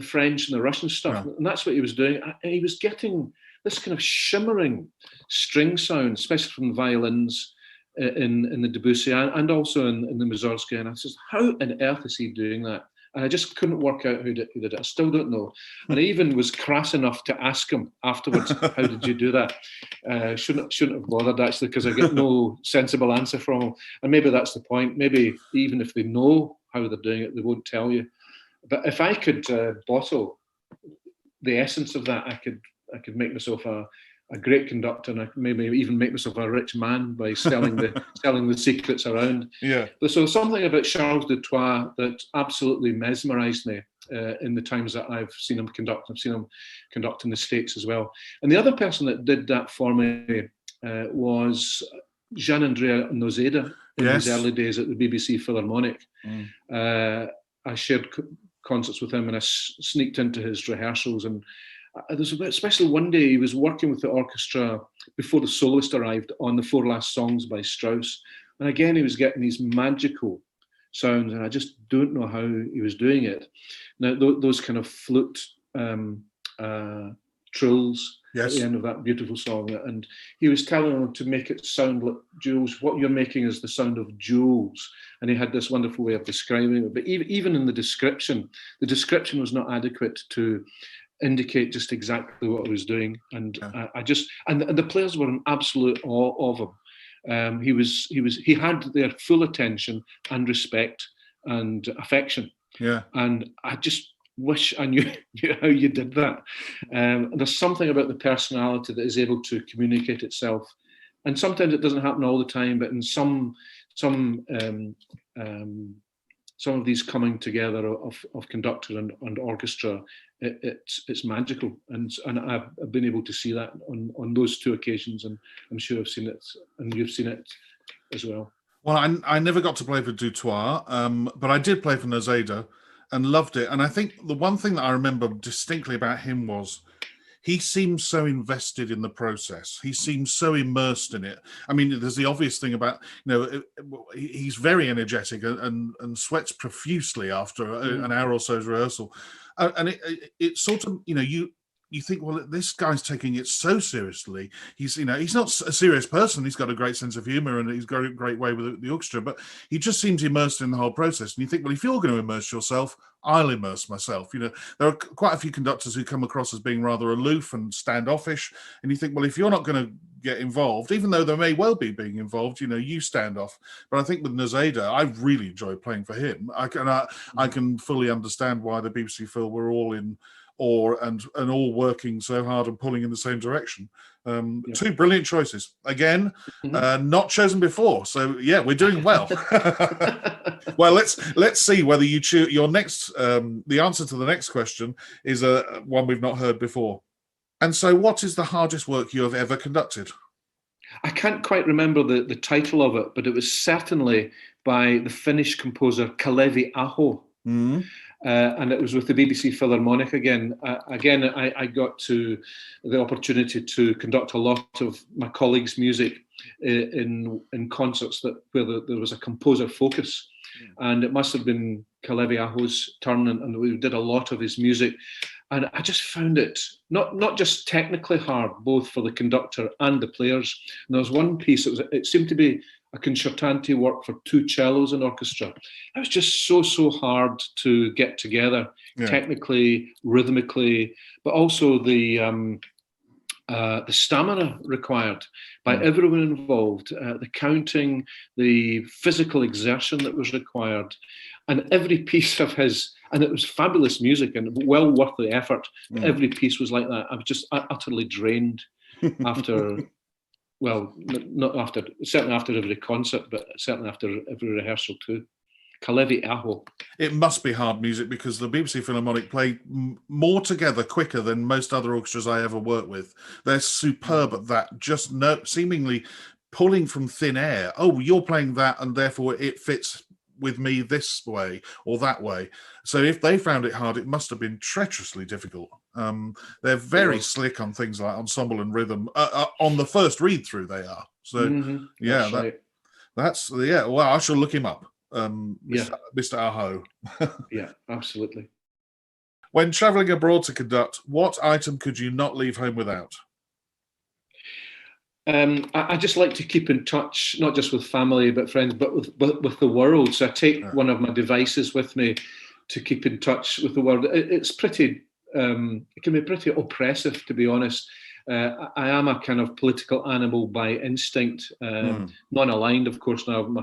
French and the Russian stuff. And that's what he was doing. And he was getting this kind of shimmering string sound, especially from the violins, in the Debussy and also in the Mussorgsky, and I said, how on earth is he doing that? And I just couldn't work out who did it. I still don't know. And I even was crass enough to ask him afterwards, how did you do that? Shouldn't have bothered, actually, because I get no sensible answer from him. And maybe that's the point. Maybe even if they know how they're doing it, they won't tell you. But if I could bottle the essence of that, I could make myself a great conductor, and I could maybe even make myself a rich man by selling the secrets around. Yeah. So something about Charles Dutoit that absolutely mesmerised me in the times that I've seen him conduct. I've seen him conduct in the States as well. And the other person that did that for me was Jean-Andrea Nozeda in his early days at the BBC Philharmonic. I shared concerts with him, and I sneaked into his rehearsals, and there's especially one day he was working with the orchestra before the soloist arrived on the Four Last Songs by Strauss, and again he was getting these magical sounds, and I just don't know how he was doing it. Now those kind of flute trills at the end of that beautiful song, and he was telling them to make it sound like jewels. What you're making is the sound of jewels, and he had this wonderful way of describing it. But even in the description was not adequate to indicate just exactly what he was doing. And and the players were in absolute awe of him. He had their full attention and respect and affection. Yeah, and I just wish I knew how you did that. There's something about the personality that is able to communicate itself, and sometimes it doesn't happen all the time. But in some of these coming together of conductor and orchestra, it's magical, and I've been able to see that on those two occasions, and I'm sure I've seen it, and you've seen it as well. Well, I never got to play for Dutoit, but I did play for Nozeda and loved it. And I think the one thing that I remember distinctly about him was he seems so invested in the process. He seems so immersed in it. I mean, there's the obvious thing about, he's very energetic and sweats profusely after an hour or so's rehearsal. And it sort of, you think, well, this guy's taking it so seriously. He's not a serious person. He's got a great sense of humor and he's got a great way with the orchestra, but he just seems immersed in the whole process. And you think, well, if you're going to immerse yourself, I'll immerse myself. There are quite a few conductors who come across as being rather aloof and standoffish. And you think, well, if you're not going to get involved, even though they may well be being involved, you stand off. But I think with Nozeda, I really enjoyed playing for him. I can fully understand why the BBC Phil were all in awe and all working so hard and pulling in the same direction. Two brilliant choices. Again, not chosen before. So yeah, we're doing well. Well, let's see whether you choose your next. The answer to the next question is one we've not heard before. And so, what is the hardest work you have ever conducted? I can't quite remember the title of it, but it was certainly by the Finnish composer Kalevi Aho. And it was with the BBC Philharmonic again. I got the opportunity to conduct a lot of my colleagues' music in concerts where there was a composer focus. And it must have been Kalevi Aho's turn, and we did a lot of his music. And I just found it not just technically hard, both for the conductor and the players. And there was one piece, it seemed to be a concertante work for two cellos and orchestra. It was just so hard to get together, technically, rhythmically, but also the stamina required by everyone involved, the counting, the physical exertion that was required, and every piece of his, and it was fabulous music and well worth the effort. Every piece was like that. I was just utterly drained after. Well, certainly after every concert, but certainly after every rehearsal too. Kalevi Aho. It must be hard music because the BBC Philharmonic play more together quicker than most other orchestras I ever worked with. They're superb at that, just seemingly pulling from thin air. Oh, you're playing that and therefore it fits with me this way or that way. So if they found it hard, it must have been treacherously difficult. They're very slick on things like ensemble and rhythm. On the first read through, they are. So well, I shall look him up. Mr. Aho. Yeah, absolutely. When traveling abroad to conduct, what item could you not leave home without? I just like to keep in touch, not just with family, but friends, but with the world. So I take one of my devices with me to keep in touch with the world. It's pretty, it can be pretty oppressive, to be honest. I am a kind of political animal by instinct, non-aligned, of course. Now my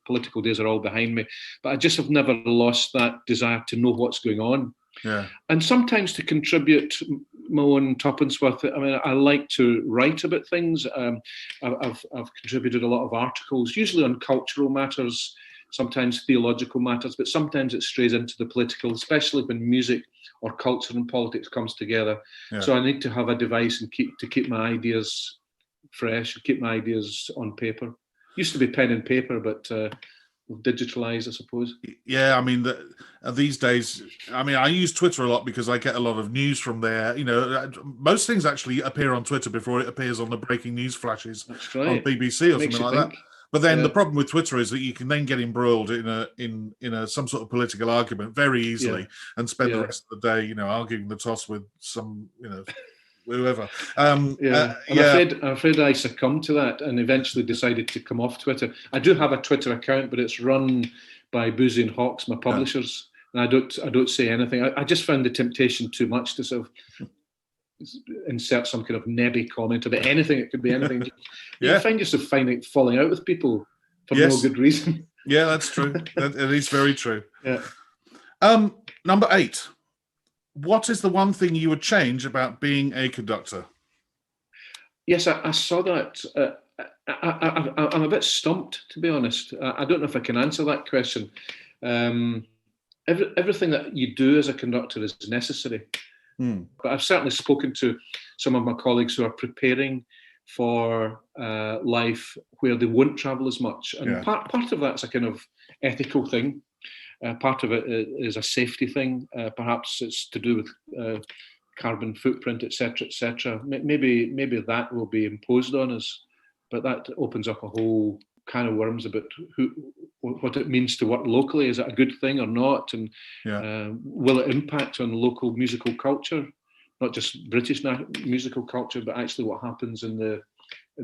political days are all behind me, but I just have never lost that desire to know what's going on. Yeah. And sometimes to contribute my own tuppence worth. I mean, I like to write about things. I've contributed a lot of articles, usually on cultural matters, sometimes theological matters, but sometimes it strays into the political, especially when music or culture and politics comes together. Yeah. So I need to have a device and keep my ideas fresh, keep my ideas on paper. Used to be pen and paper, but digitalized, I suppose. Yeah, I mean, these days, I mean, I use Twitter a lot because I get a lot of news from there. You know, most things actually appear on Twitter before it appears on the breaking news flashes on BBC or something like that. But then the problem with Twitter is that you can then get embroiled in some sort of political argument very easily and spend the rest of the day, you know, arguing the toss with some, you know, whoever. I'm afraid I succumbed to that and eventually decided to come off Twitter. I do have a Twitter account, but it's run by Boozy and Hawks, my publishers, and I don't say anything. I just found the temptation too much to sort of insert some kind of nebby comment about anything. It could be anything. You find yourself falling out with people for no good reason. Yeah, that's true. It is very true. Yeah. Number 8. What is the one thing you would change about being a conductor? Yes, I saw that. I'm a bit stumped, to be honest. I don't know if I can answer that question. Everything that you do as a conductor is necessary. But I've certainly spoken to some of my colleagues who are preparing for life where they won't travel as much. And part of that's a kind of ethical thing. Part of it is a safety thing. Perhaps it's to do with carbon footprint, etc., etc. Maybe that will be imposed on us, but that opens up a whole can of worms about what it means to work locally. Is it a good thing or not? And will it impact on local musical culture, not just British musical culture, but actually what happens in the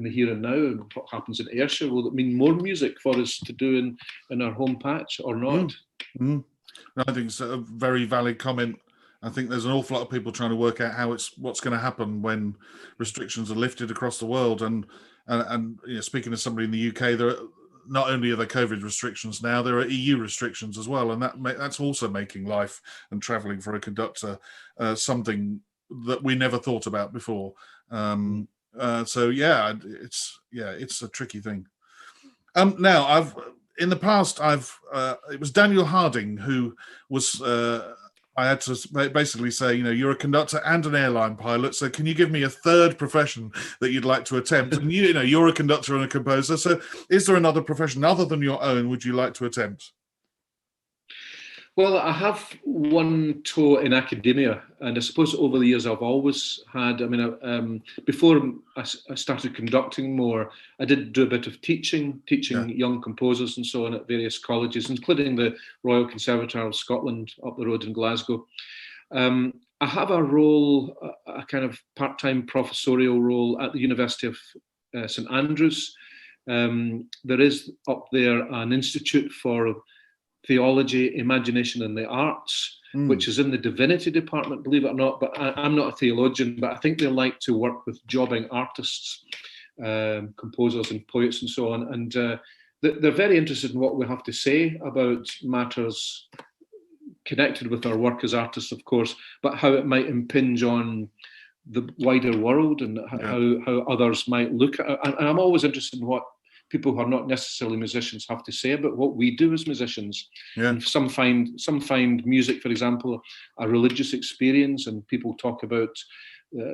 here and now, and what happens in Ayrshire? Will it mean more music for us to do in our home patch or not? I think it's a very valid comment. I think there's an awful lot of people trying to work out what's going to happen when restrictions are lifted across the world. And you know, speaking as somebody in the UK, there are, not only are there COVID restrictions now, there are EU restrictions as well, and that's also making life and travelling for a conductor something that we never thought about before. So it's a tricky thing. Now in the past it was Daniel Harding who was. I had to basically say, you know, you're a conductor and an airline pilot, so can you give me a third profession that you'd like to attempt? And you know, you're a conductor and a composer, so is there another profession other than your own would you like to attempt? Well, I have one toe in academia, and I suppose over the years I've always had, I mean, before I started conducting more, I did do a bit of teaching young composers and so on at various colleges, including the Royal Conservatoire of Scotland up the road in Glasgow. I have a role, a kind of part-time professorial role at the University of St Andrews. There is up there an institute for theology, imagination and the arts, which is in the divinity department, believe it or not, but I'm not a theologian, but I think they like to work with jobbing artists, composers and poets and so on. And they're very interested in what we have to say about matters connected with our work as artists, of course, but how it might impinge on the wider world and how others might look at it. And I'm always interested in what people who are not necessarily musicians have to say about what we do as musicians. And some find music, for example, a religious experience, and people talk about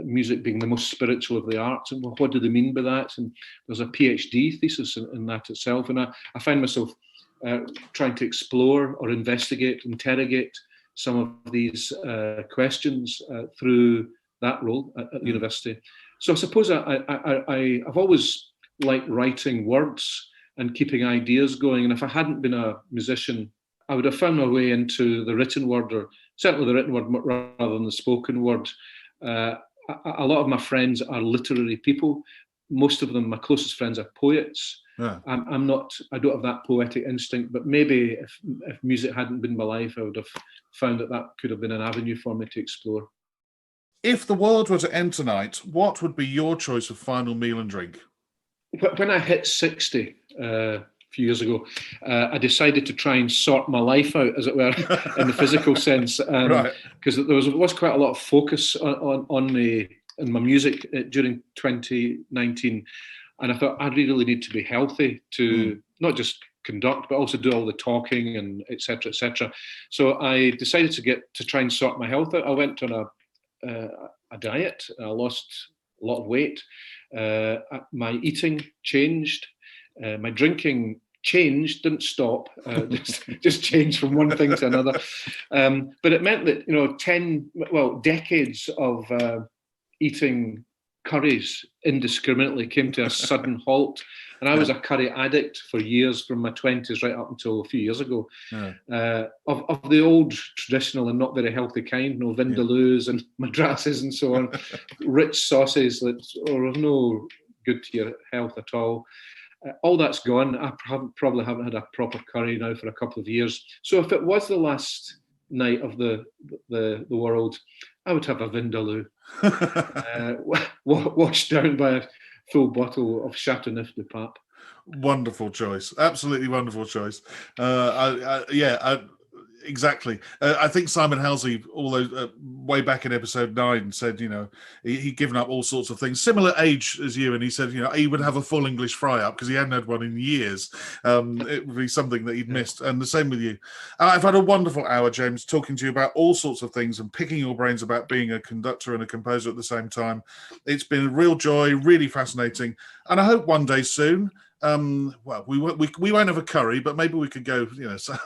music being the most spiritual of the arts, and well, what do they mean by that? And there's a PhD thesis in that itself, and I find myself trying to explore or investigate, interrogate some of these questions through that role at university. So I suppose I've always like writing words and keeping ideas going. And if I hadn't been a musician, I would have found my way into the written word, or certainly the written word rather than the spoken word. A lot of my friends are literary people, most of them, my closest friends, are poets. Yeah. I'm not. I don't have that poetic instinct. But maybe if music hadn't been my life, I would have found that could have been an avenue for me to explore. If the world were to end tonight, what would be your choice of final meal and drink? When I hit 60 a few years ago, I decided to try and sort my life out, as it were, in the physical sense, because there was quite a lot of focus on me and my music during 2019, and I thought I really need to be healthy to not just conduct, but also do all the talking and etc. etc. So I decided to try and sort my health out. I went on a diet. I lost a lot of weight. My eating changed. My drinking changed, didn't stop, just changed from one thing to another. But it meant that, decades of eating curries indiscriminately came to a sudden halt. And I was a curry addict for years, from my 20s right up until a few years ago. Of the old traditional and not very healthy kind, vindaloos and madrasses and so on, rich sauces that are no good to your health at all. All that's gone. I probably haven't had a proper curry now for a couple of years. So if it was the last night of the world, I would have a vindaloo, washed down by a full bottle of Chateauneuf du Pape. Wonderful choice. Absolutely wonderful choice. Exactly. I think Simon Halsey, although way back in episode 9, said, he'd given up all sorts of things, similar age as you, and he said, he would have a full English fry-up because he hadn't had one in years. It would be something that he'd missed, and the same with you. I've had a wonderful hour, James, talking to you about all sorts of things and picking your brains about being a conductor and a composer at the same time. It's been a real joy, really fascinating, and I hope one day soon, we won't have a curry, but maybe we could go,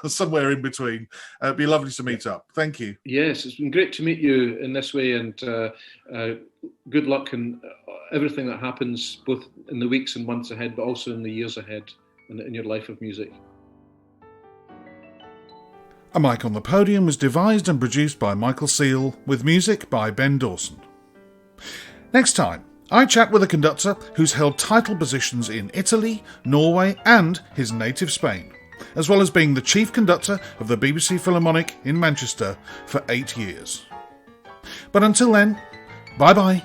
somewhere in between. It'd be lovely to meet up. Thank you. Yes, it's been great to meet you in this way, and good luck in everything that happens, both in the weeks and months ahead, but also in the years ahead in your life of music. A Mic on the Podium was devised and produced by Michael Seal, with music by Ben Dawson. Next time, I chat with a conductor who's held title positions in Italy, Norway and his native Spain, as well as being the chief conductor of the BBC Philharmonic in Manchester for 8 years. But until then, bye-bye.